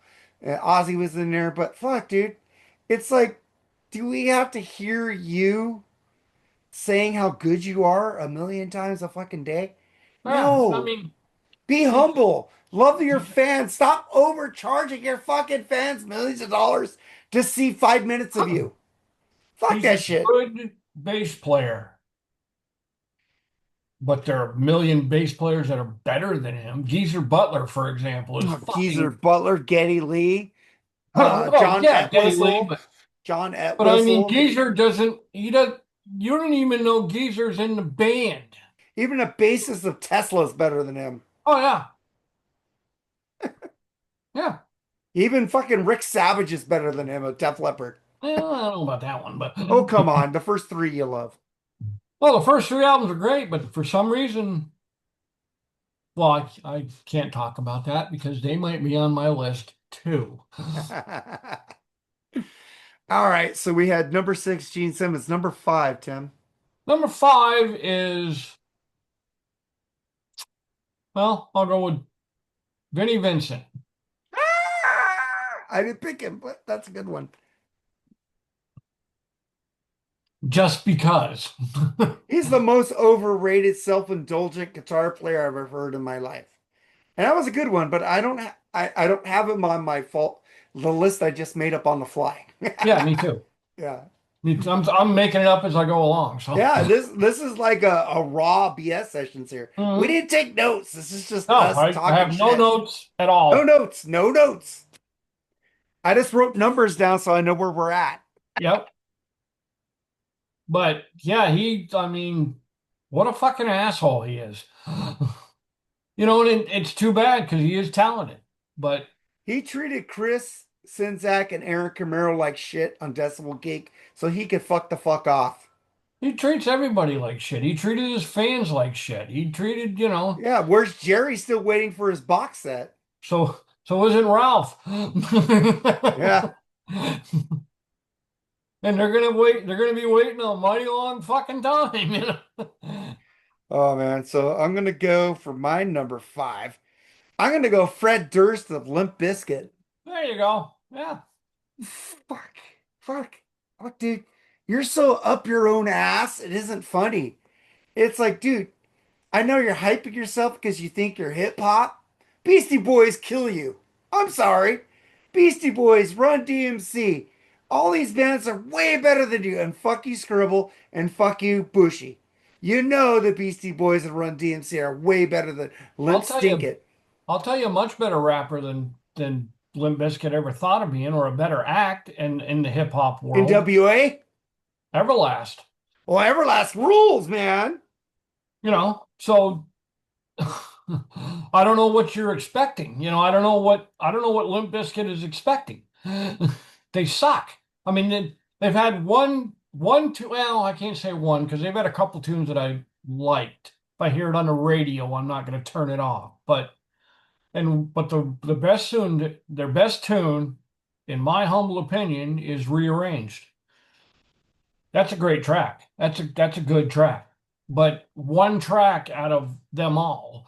Ozzy was in there, but fuck, dude, it's like, do we have to hear you saying how good you are a million times a fucking day. Yeah, I No, mean, be he's humble. Love your fans. Stop overcharging your fucking fans millions of dollars to see 5 minutes of you. Fuck he's a that shit. good bass player, but there are a million bass players that are better than him. Geezer Butler, for example, is Geezer fucking. Butler, Geddy Lee, Oh John yeah, Geddy Lee, Etwistle, John but I mean, Etwistle. Geezer doesn't. He does. You don't even know Geezer's in the band. Even a bassist of Tesla is better than him. Oh yeah, yeah. Even fucking Rick Savage is better than him, a Def Leppard. Well, I don't know about that one, but Oh, come on. The first three you love. well, the first three albums are great, but for some reason, well, I can't talk about that because they might be on my list too. All right. So we had number six, Gene Simmons. Number five, Tim. Number five is, well, I'll go with Vinnie Vincent. I didn't pick him, but that's a good one. Just because. He's the most overrated, self-indulgent guitar player I've ever heard in my life. And that was a good one, but I don't have him on my fault the list I just made up on the fly. Yeah, me too. Yeah. I'm making it up as I go along. So, Yeah, this is like a raw BS sessions here. We mhm. didn't take notes. This is just No, us I talking have no shit. notes at No all. notes, no notes. I just wrote numbers down so I know where we're at. Yep. But yeah, I mean, what a fucking asshole he is. And it's too bad because he is talented. But He treated Chris Sinzak and Aaron Camaro like shit on Decibel Geek so he could fuck the fuck off. he treats everybody like shit. He treated his fans like shit. He treated. Yeah, where's Jerry still waiting for his box set? So isn't Ralph. Yeah. And they're gonna be waiting a mighty long fucking time. Oh man, so I'm gonna go for my number five. I'm gonna go Fred Durst of Limp Bizkit. There you go. Yeah. Fuck, fuck, fuck, dude. You're so up your own ass. It isn't funny. It's like, dude, I know you're hyping yourself because you think you're hip hop. Beastie Boys kill you. I'm sorry. Beastie Boys, Run DMC. All these bands are way better than you. And fuck you, Scribble, and fuck you, Bushy. You know the Beastie Boys and Run DMC are way better than I'll Limp tell you, Stinkit. I'll tell you a much better rapper than Limp Bizkit ever thought of being, or a better act in the hip hop world. NWA? Everlast. Well, Everlast rules, man. So I don't know what you're expecting. I don't know what Limp Bizkit is expecting. They suck. I mean, they've had two. Well, I can't say one because they've had a couple tunes that I liked. If I hear it on the radio, I'm not going to turn it off. But the best tune, their best tune, in my humble opinion, is Rearranged. That's a great track. That's a good track. But one track out of them all,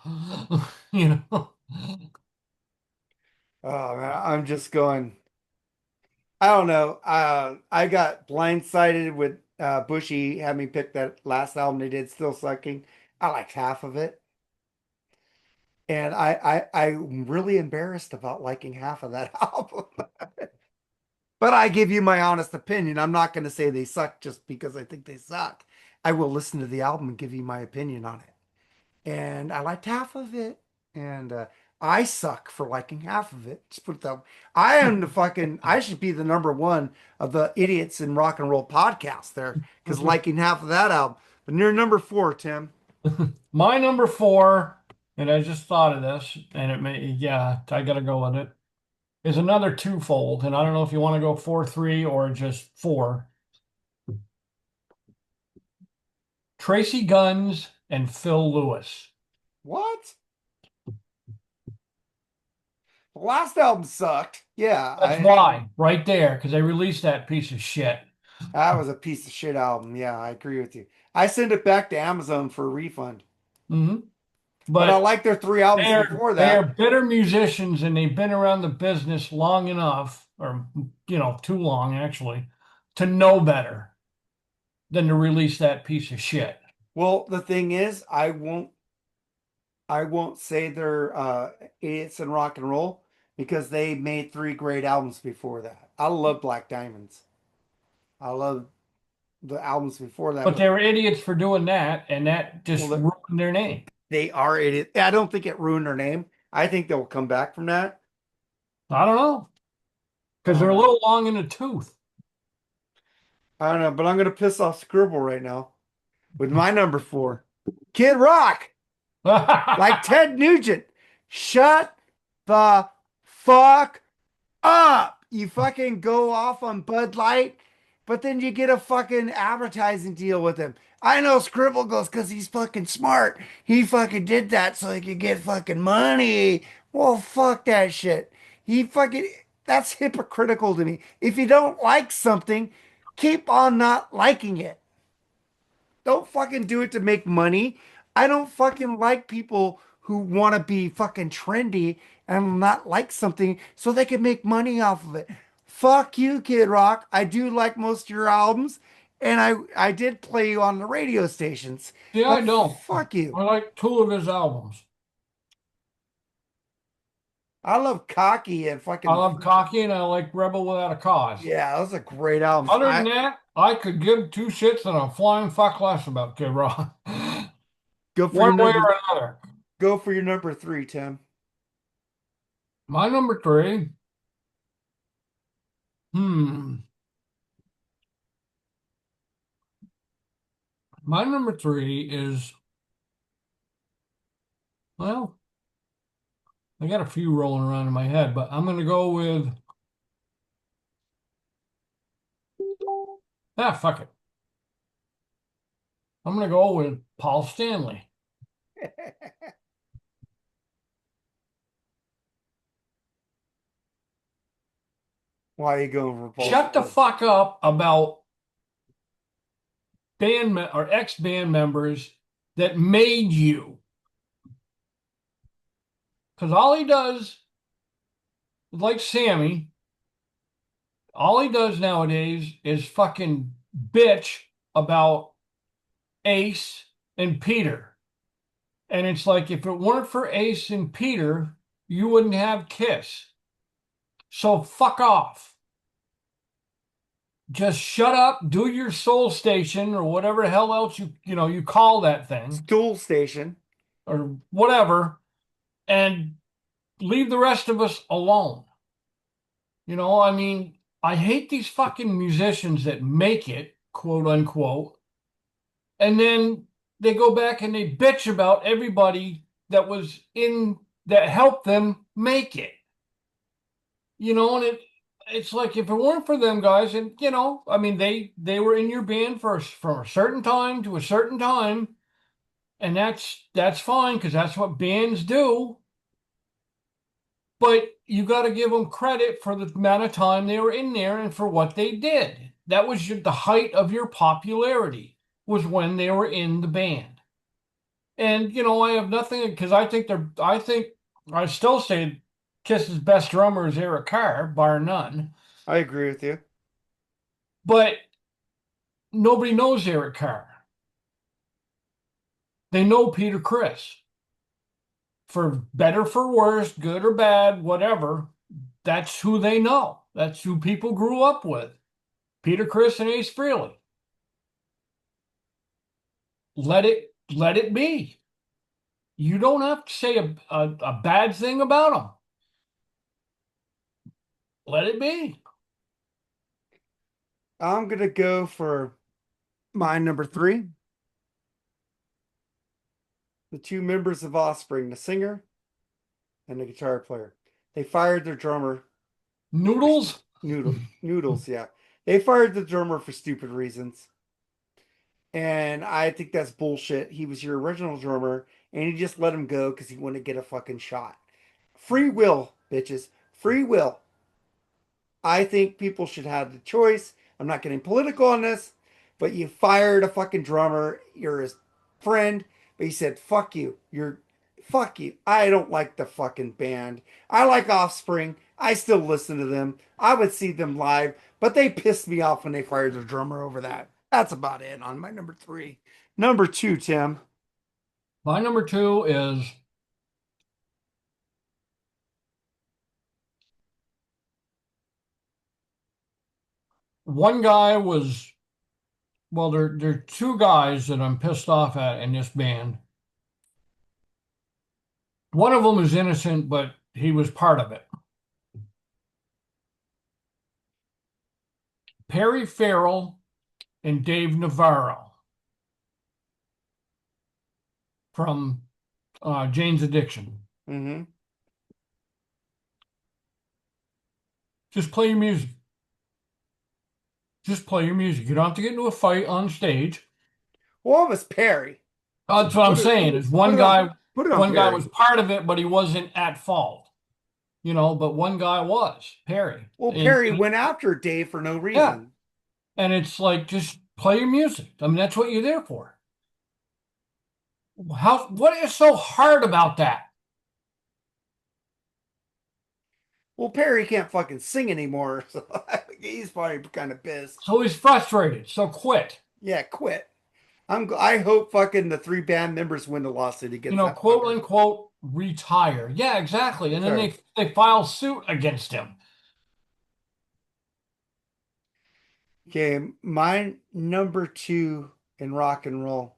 you know. Oh man, I'm just going. I don't know. I got blindsided with Bushy had me pick that last album they did, Still Sucking. I liked half of it. And I'm really embarrassed about liking half of that album. But I give you my honest opinion. I'm not going to say they suck just because I think they suck. I will listen to the album and give you my opinion on it. And I liked half of it. And I suck for liking half of it. Just put it that way. I am the fucking, I should be the number one of the idiots in rock and roll podcast there because liking half of that album. But near number four, Tim. My number four, and I just thought of this, and yeah, I gotta go with it, is another twofold. And I don't know if you want to go 4-3 or just four. Tracy Guns and Phil Lewis. What? The last album sucked. Yeah, That's why, right there, because they released that piece of shit. that was a piece of shit album. Yeah, I agree with you. I sent it back to Amazon for a refund. Hmm But I But like their three albums before they are that. bitter musicians, and they've been around the business long enough, or too long actually, to know better. than to release that piece of shit. Well, the thing is, I won't say they're idiots in rock and roll because they made three great albums before that. I love Black Diamonds. I love the albums before that. But they were idiots for doing that, and that just Well, ruined their name. they are idiots. I don't think it ruined their name. I think they'll come back from that. I don't know. I Because they're don't a know. little long in the tooth. I don't know, but I'm gonna piss off Scribble right now with my number four, Kid Rock, like Ted Nugent. Shut the fuck up. You fucking go off on Bud Light, but then you get a fucking advertising deal with him. I know Scribble goes because he's fucking smart. He fucking did that so he could get fucking money. Well, fuck that shit. He fucking, that's hypocritical to me. If you don't like something, keep on not liking it. Don't fucking do it to make money. I don't fucking like people who want to be fucking trendy and not like something so they can make money off of it. Fuck you, Kid Rock. I do like most of your albums, and I did play you on the radio stations, See, I but don't. fuck you. I like two of his albums. I love Cocky and I fucking love Cocky and I like Rebel Without a Cause. yeah, those are great albums. Other than I that, I could give two shits and a flying fuck less about Kid Rock. go for your One way number or another. go for your number three, Tim. My number three, hmm. My number three is, well, I got a few rolling around in my head, but I'm going to go with, fuck it. I'm going to go with Paul Stanley. Why are you going for Paul Shut the Stanley? fuck up about or ex-band members that made you. Because all he does, like Sammy, all he does nowadays is fucking bitch about Ace and Peter. And it's like, if it weren't for Ace and Peter, you wouldn't have Kiss. So fuck off. Just shut up, do your soul station or whatever the hell else you call that thing Stool Station. or whatever, and leave the rest of us alone. I mean, I hate these fucking musicians that make it, quote unquote, and then they go back and they bitch about everybody that helped them make it. And it's like, if it weren't for them guys, and I mean, they were in your band from a certain time to a certain time, and that's fine because that's what bands do. But you got to give them credit for the amount of time they were in there and for what they did. That was the height of your popularity, was when they were in the band. And I have nothing, because I still say Kiss's best drummer is Eric Carr, bar none. I agree with you. But nobody knows Eric Carr. They know Peter Criss. For better, for worse, good or bad, whatever, that's who they know. That's who people grew up with. Peter Criss and Ace Frehley. Let it be. You don't have to say a bad thing about them. Let it be. I'm gonna go for my number three. The two members of Offspring, the singer and the guitar player. They fired their drummer. Noodles? Noodles, yeah. They fired the drummer for stupid reasons. And I think that's bullshit. He was your original drummer, and he just let him go because he wanted to get a fucking shot. Free will, bitches. Free will. I think people should have the choice. I'm not getting political on this, but you fired a fucking drummer. You're his friend, but he said, fuck you. Fuck you. I don't like the fucking band. I like Offspring. I still listen to them. I would see them live, but they pissed me off when they fired the drummer over that. That's about it on my number three. Number two, Tim. My number two is one guy was, well, there are two guys that I'm pissed off at in this band. One of them is innocent, but he was part of it. Perry Farrell and Dave Navarro from Jane's Addiction. Mm-hmm. Just play your music. Just play your music. You don't have to get into a fight on stage. What was Perry? That's what I'm Put it, saying. Is put one it on, guy, put it on one guy Perry. was part of it, but he wasn't at fault. But one guy was Perry. Well, And, Perry went after Dave for no yeah, reason. and it's like just play your music. I mean, that's what you're there for. What is so hard about that? Well, Perry can't fucking sing anymore, so he's probably kind of pissed. So he's frustrated. So quit. Yeah, quit. I hope fucking the three band members win the lawsuit against that Quote fucker. unquote retire. Yeah, exactly. And then Sorry. they file suit against him. Okay, my number two in rock and roll,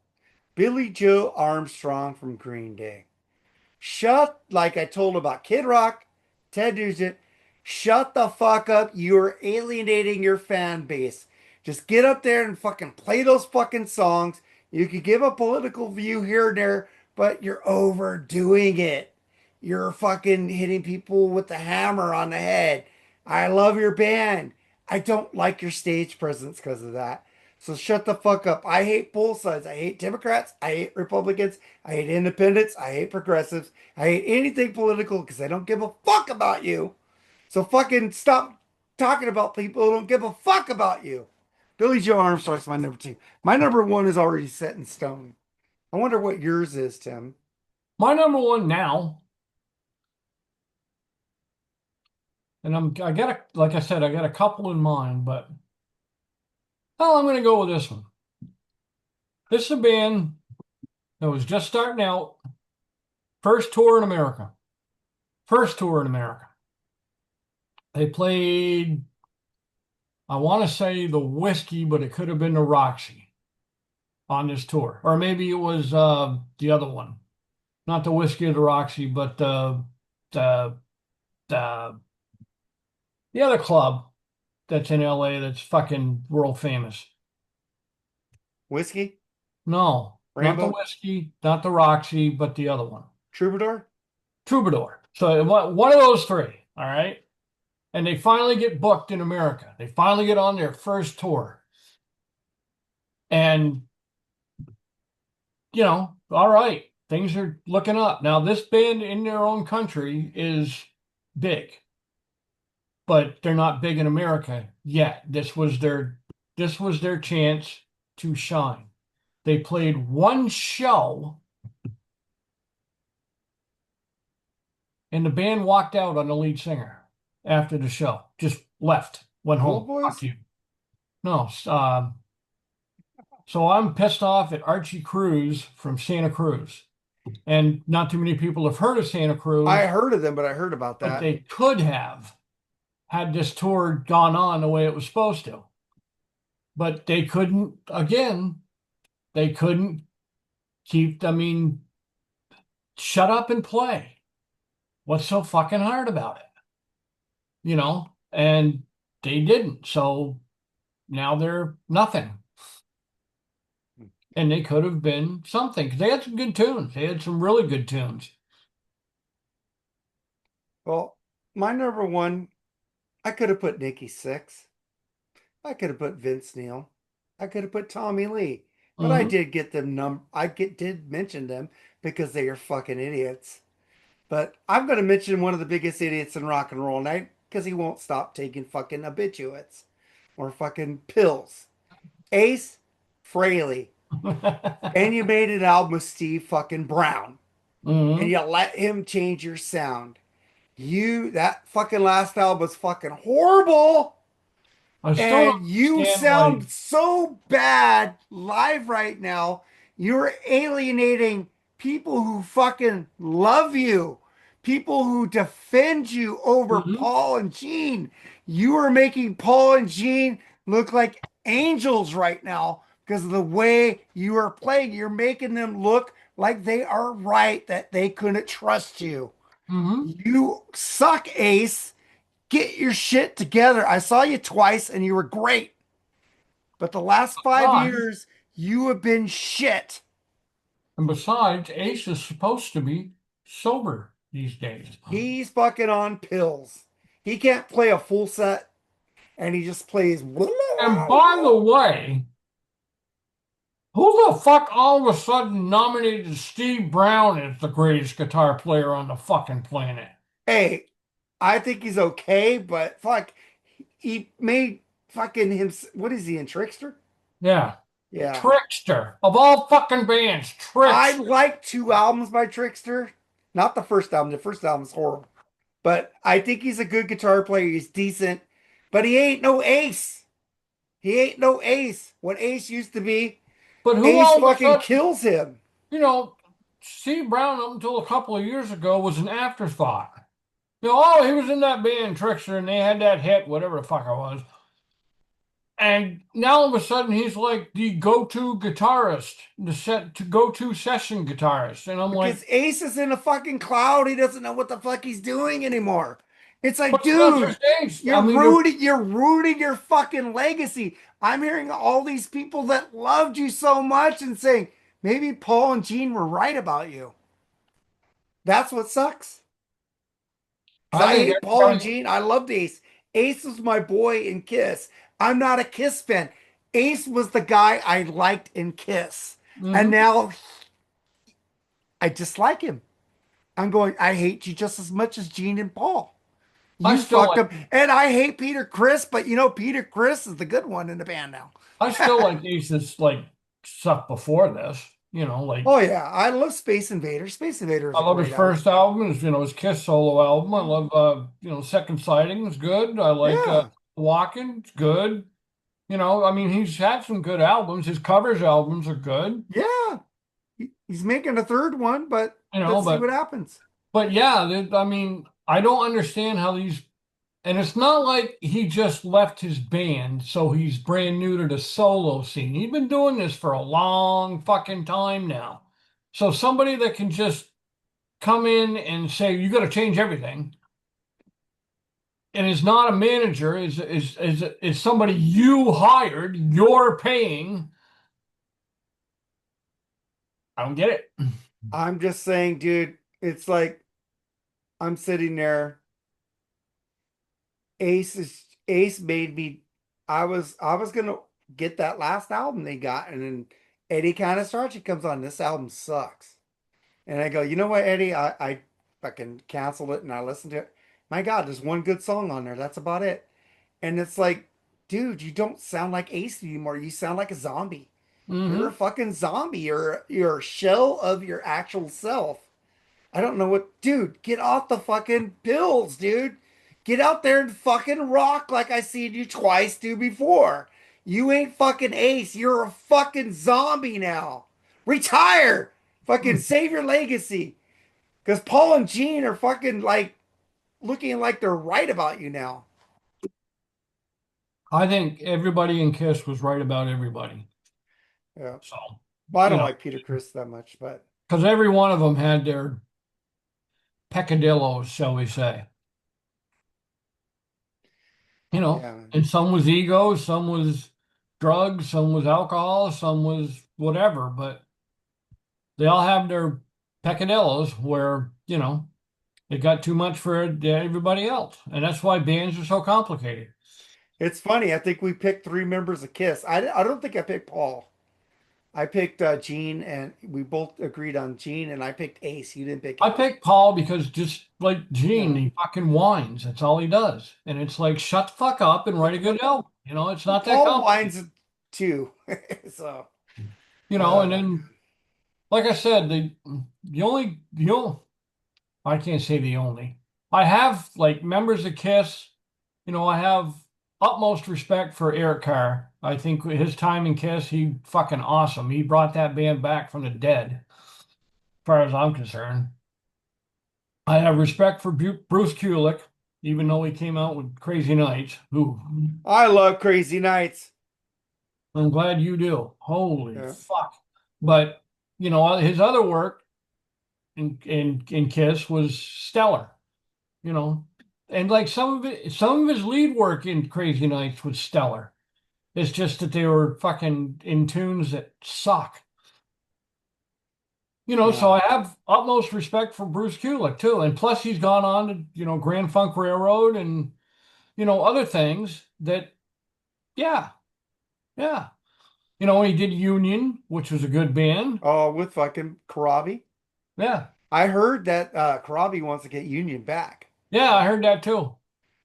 Billy Joe Armstrong from Green Day. Shut, like I told about Kid Rock, Ted Nugent, shut the fuck up. You're alienating your fan base. Just get up there and fucking play those fucking songs. You could give a political view here and there, but you're overdoing it. You're fucking hitting people with the hammer on the head. I love your band. I don't like your stage presence because of that. So shut the fuck up. I hate both sides. I hate Democrats. I hate Republicans. I hate independents. I hate progressives. I hate anything political because I don't give a fuck about you. So fucking stop talking about people who don't give a fuck about you. Billy Joe Armstrong's my number two. My number one is already set in stone. I wonder what yours is, Tim. My number one now, and like I said, I got a couple in mind, but I'm going to go with this one. This is a band that was just starting out, first tour in America. First tour in America. They played, I want to say the Whiskey, but it could have been the Roxy on this tour. Or maybe it was the other one. Not the Whiskey or the Roxy, but the, the other club that's in LA that's fucking world famous. Whiskey? No, not the Rainbow? Whiskey, not the Roxy, but the other one. Troubadour? Troubadour. So one of those three, all right? And they finally get booked in America. They finally get on their first tour. And, all right, things are looking up. Now, this band in their own country is big, but they're not big in America yet. This was their chance to shine. They played one show, and the band walked out on the lead singer after the show. Just left, went Cool home. Boys? Fuck you. No, so I'm pissed off at Archie Cruz from Santa Cruz. And not too many people have heard of Santa Cruz, I heard of them, but I heard about but that. they could have had this tour gone on the way it was supposed to. But they couldn't, again, they couldn't shut up and play. What's so fucking hard about it? And they didn't. So now they're nothing. And they could have been something because they had some good tunes. They had some really good tunes. Well, my number one, I could have put Nikki Sixx. I could have put Vince Neil. I could have put Tommy Lee. But I Mhm. did get them did mention them because they are fucking idiots. But I'm going to mention one of the biggest idiots in rock and roll night because he won't stop taking fucking habituates or fucking pills. Ace Frehley. And you made an album with Steve fucking Brown. And Mhm. you let him change your sound. That fucking last album was fucking horrible. I still don't And you understand why. sound so bad live right now. You're alienating people who fucking love you, people who defend you over Mhm. Paul and Gene. You are making Paul and Gene look like angels right now because of the way you are playing. You're making them look like they are right, that they couldn't trust you. Mhm. You suck, Ace. Get your shit together. I saw you twice and you were great. But the last five Besides, years, you have been shit. besides, Ace is supposed to be sober these days. He's fucking on pills. He can't play a full set and he just plays. And by the way, who the fuck all of a sudden nominated Steve Brown as the greatest guitar player on the fucking planet? Hey, I think he's okay, but fuck, he made fucking him. What is he in Trickster? Yeah. Yeah. Trickster. Of all fucking bands, I Trickster. like two albums by Trickster. Not the first album. The first album is horrible. But I think he's a good guitar player. He's decent. But he ain't no Ace. He ain't no Ace. What Ace used to be, But who Ace all of a fucking sudden, kills him. you know, Steve Brown up until a couple of years ago was an afterthought. Oh, he was in that band Trickster and they had that hit, whatever the fuck it was. And now all of a sudden he's like the go-to guitarist, the set to go-to session guitarist. And I'm like, Because Ace is in a fucking cloud. He doesn't know what the fuck he's doing anymore. It's like, what's not dude, just Ace? I mean, you're ruining your fucking legacy. I'm hearing all these people that loved you so much and saying, maybe Paul and Gene were right about you. That's what sucks. Because I I think hate Paul and everybody. Gene. I loved Ace. Ace was my boy in Kiss. I'm not a Kiss fan. Ace was the guy I liked in Kiss. And Mhm. now I dislike him. I'm going, I hate you just as much as Gene and Paul. I You still fucked like up. And I hate Peter Chris, but Peter Chris is the good one in the band now. I still like Ace's like stuff before this. Like Oh yeah, I love Space Invader. Space Invader is I a love his great album. first album, his Kiss solo album. I love Second Sighting is good. I like Yeah, Walking, it's good. I mean he's had some good albums. His covers albums are good. yeah. He's making a third one, but You know, let's see but what happens. but yeah, I mean, I don't understand how these and it's not like he just left his band, so he's brand new to the solo scene. He's been doing this for a long fucking time now. So somebody that can just come in and say, you got to change everything, and is not a manager, is somebody you hired, you're paying. I don't get it. I'm just saying, dude, it's like I'm sitting there. Ace made me. I was gonna get that last album they got, and then Eddie kind of starts. He comes on. This album sucks, and I go, you know what, Eddie? I fucking canceled it and I listened to it. My God, there's one good song on there. That's about it. And it's like, dude, you don't sound like Ace anymore. You sound like a zombie. You're a Hmm. fucking zombie. You're a shell of your actual self. I don't know what, dude, get off the fucking pills, dude. Get out there and fucking rock like I seen you twice do before. You ain't fucking Ace. You're a fucking zombie now. Retire. Fucking save your legacy. Because Paul and Gene are fucking like looking like they're right about you now. I think everybody in Kiss was right about everybody. Yeah. So, Well, I you don't know, like Peter Chris that much, but because every one of them had their peccadillos, shall we say. yeah. And some was ego, some was drugs, some was alcohol, some was whatever, but they all have their peccadillos where, it got too much for everybody else. And that's why bands are so complicated. It's funny. I think we picked three members of Kiss. I don't think I picked Paul. I picked Gene, and we both agreed on Gene, and I picked Ace. You didn't pick I Ace. picked Paul because just like Gene, Yeah. he fucking whines. That's all he does. And it's like, shut the fuck up and write a good album. It's Well, not that Paul complicated. whines too. So, And my then, like I said, the only, I can't say the only. I have like members of Kiss. I have utmost respect for Eric Carr. I think his time in Kiss, he fucking awesome. He brought that band back from the dead, as far as I'm concerned. I have respect for Bruce Kulick, even though he came out with Crazy Nights. Ooh, I love Crazy Nights. I'm glad you do. Holy Yeah. fuck. But, his other work in Kiss was stellar, you know. And like some of his lead work in Crazy Nights was stellar. It's just that they were fucking in tunes that suck. So Yeah. I have utmost respect for Bruce Kulick too. And plus he's gone on to, Grand Funk Railroad and, other things that, yeah, yeah. He did Union, which was a good band. Oh, with fucking Karabi. Yeah. I heard that Karabi wants to get Union back. Yeah, I heard that too.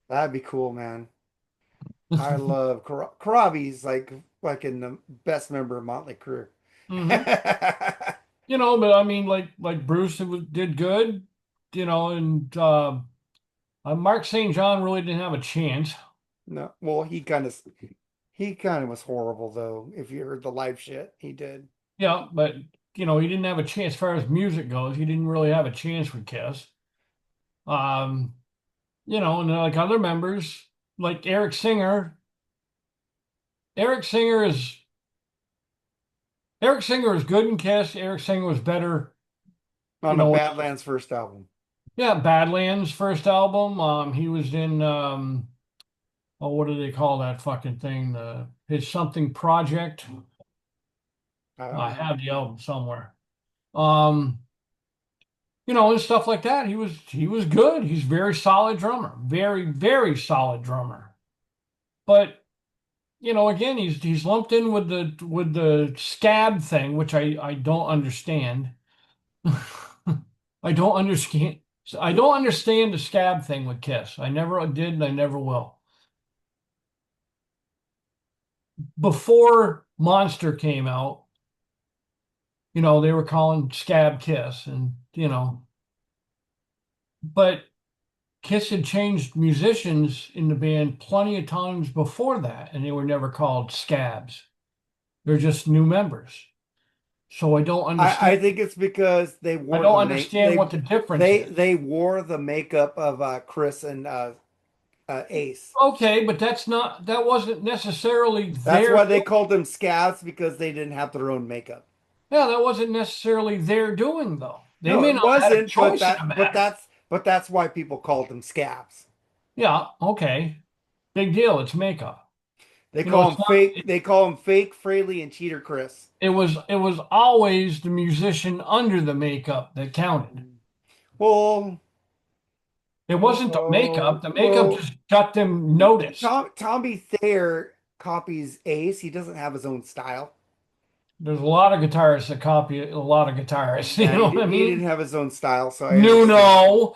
That'd be cool, man. I love Karabi's like fucking the best member of Motley Crue. hmm but I mean, like Bruce did good, and Mark St. John really didn't have a chance. No, well, he kind of was horrible though. If you heard the live shit, he did. Yeah, but he didn't have a chance as far as music goes. He didn't really have a chance with Kiss. Um, and then, like other members, like Eric Singer. Eric Singer is Eric Singer is good in Kiss. Eric Singer was better, On the Badlands first album. yeah, Badlands first album. He was in oh, what do they call that fucking thing? His something project. I don't I know. have the album somewhere. Um, and stuff like that. He was good. He's very solid drummer. Very, very solid drummer. But, again, he's lumped in with the scab thing, which I don't understand. I don't understand. I don't understand the scab thing with Kiss. I never did and I never will. Before Monster came out, they were calling scab Kiss and, but Kiss had changed musicians in the band plenty of times before that, and they were never called scabs. They're just new members. So I don't I understand. think it's because I don't understand what the difference is. they wore the makeup of Chris and Ace. Okay, but that wasn't necessarily That's their why they doing. called them scabs because they didn't have their own makeup. Yeah, that wasn't necessarily their doing though. They No, may it not have had a wasn't, choice in the matter. but that's why people called them scabs. Yeah, okay. Big deal. It's makeup. It's not. They call them fake Frehley and cheater Chris. It was always the musician under the makeup that counted. Well, It wasn't the makeup. The makeup well, just got them noticed. Tommy Thayer copies Ace. He doesn't have his own style. There's a lot of guitarists that copy a lot of guitarists. You Yeah, know what I he didn't mean? have his own style, so I understand. Nuno.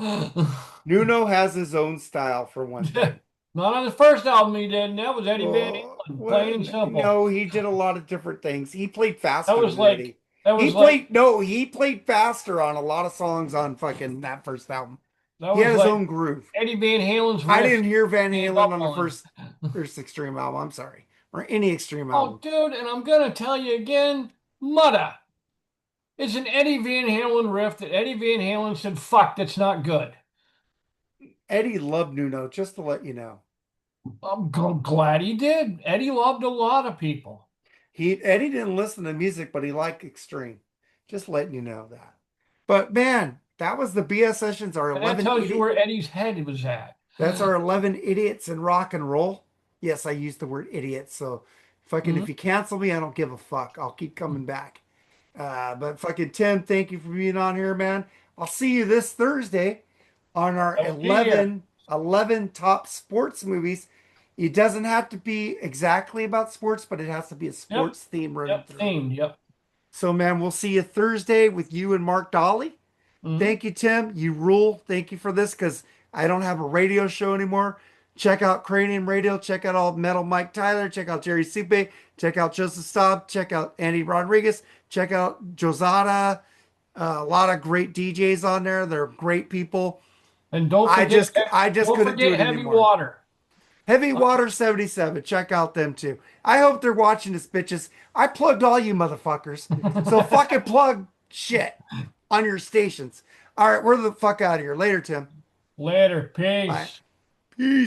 Nuno has his own style for one thing. Not on the first album he did, and that was Eddie Van Halen, Well, plain and simple. no, he did a lot of different things. He played That faster was than like Eddie. that was like He played faster on a lot of songs on fucking that first album. that He was had his like own groove. Eddie Van Halen's I riff didn't hear Van gave Halen up on the on. first Extreme album. I'm sorry, or any Extreme Oh, album. dude, and I'm gonna tell you again, Mudda. It's an Eddie Van Halen riff that Eddie Van Halen said, "Fuck, that's not good." Eddie loved Nuno, just to let you know. I'm glad he did. Eddie loved a lot of people. Eddie didn't listen to music, but he liked Extreme. Just letting you know that. But man, that was the BS sessions. Our And that 11 tells you idiot. where Eddie's head was at. That's our 11 idiots in rock and roll. Yes, I used the word idiot. So fucking Mhm. if you cancel me, I don't give a fuck. I'll keep coming back. But fucking Tim, thank you for being on here, man. I'll see you this Thursday on our I will be here. 11 top sports movies. It doesn't have to be exactly about sports, but it has to be a Yep. sports theme running Yep. through. Themed. Yep. So, man, we'll see you Thursday with you and Mark Dolly. hmm Thank you, Tim. You rule. Thank you for this because I don't have a radio show anymore. Check out Cranium Radio. Check out all Metal Mike Tyler. Check out Jerry Supe. Check out Joseph Staub. Check out Andy Rodriguez. Check out Josada. A lot of great DJs on there. They're great people. And don't forget, I just don't couldn't do forget it heavy anymore. water. Heavy Water 77. Check out them too. I hope they're watching this, bitches. I plugged all you motherfuckers. So fucking plug shit on your stations. All right, we're the fuck out of here. Later, Tim. Later. Bye. Peace. Peace.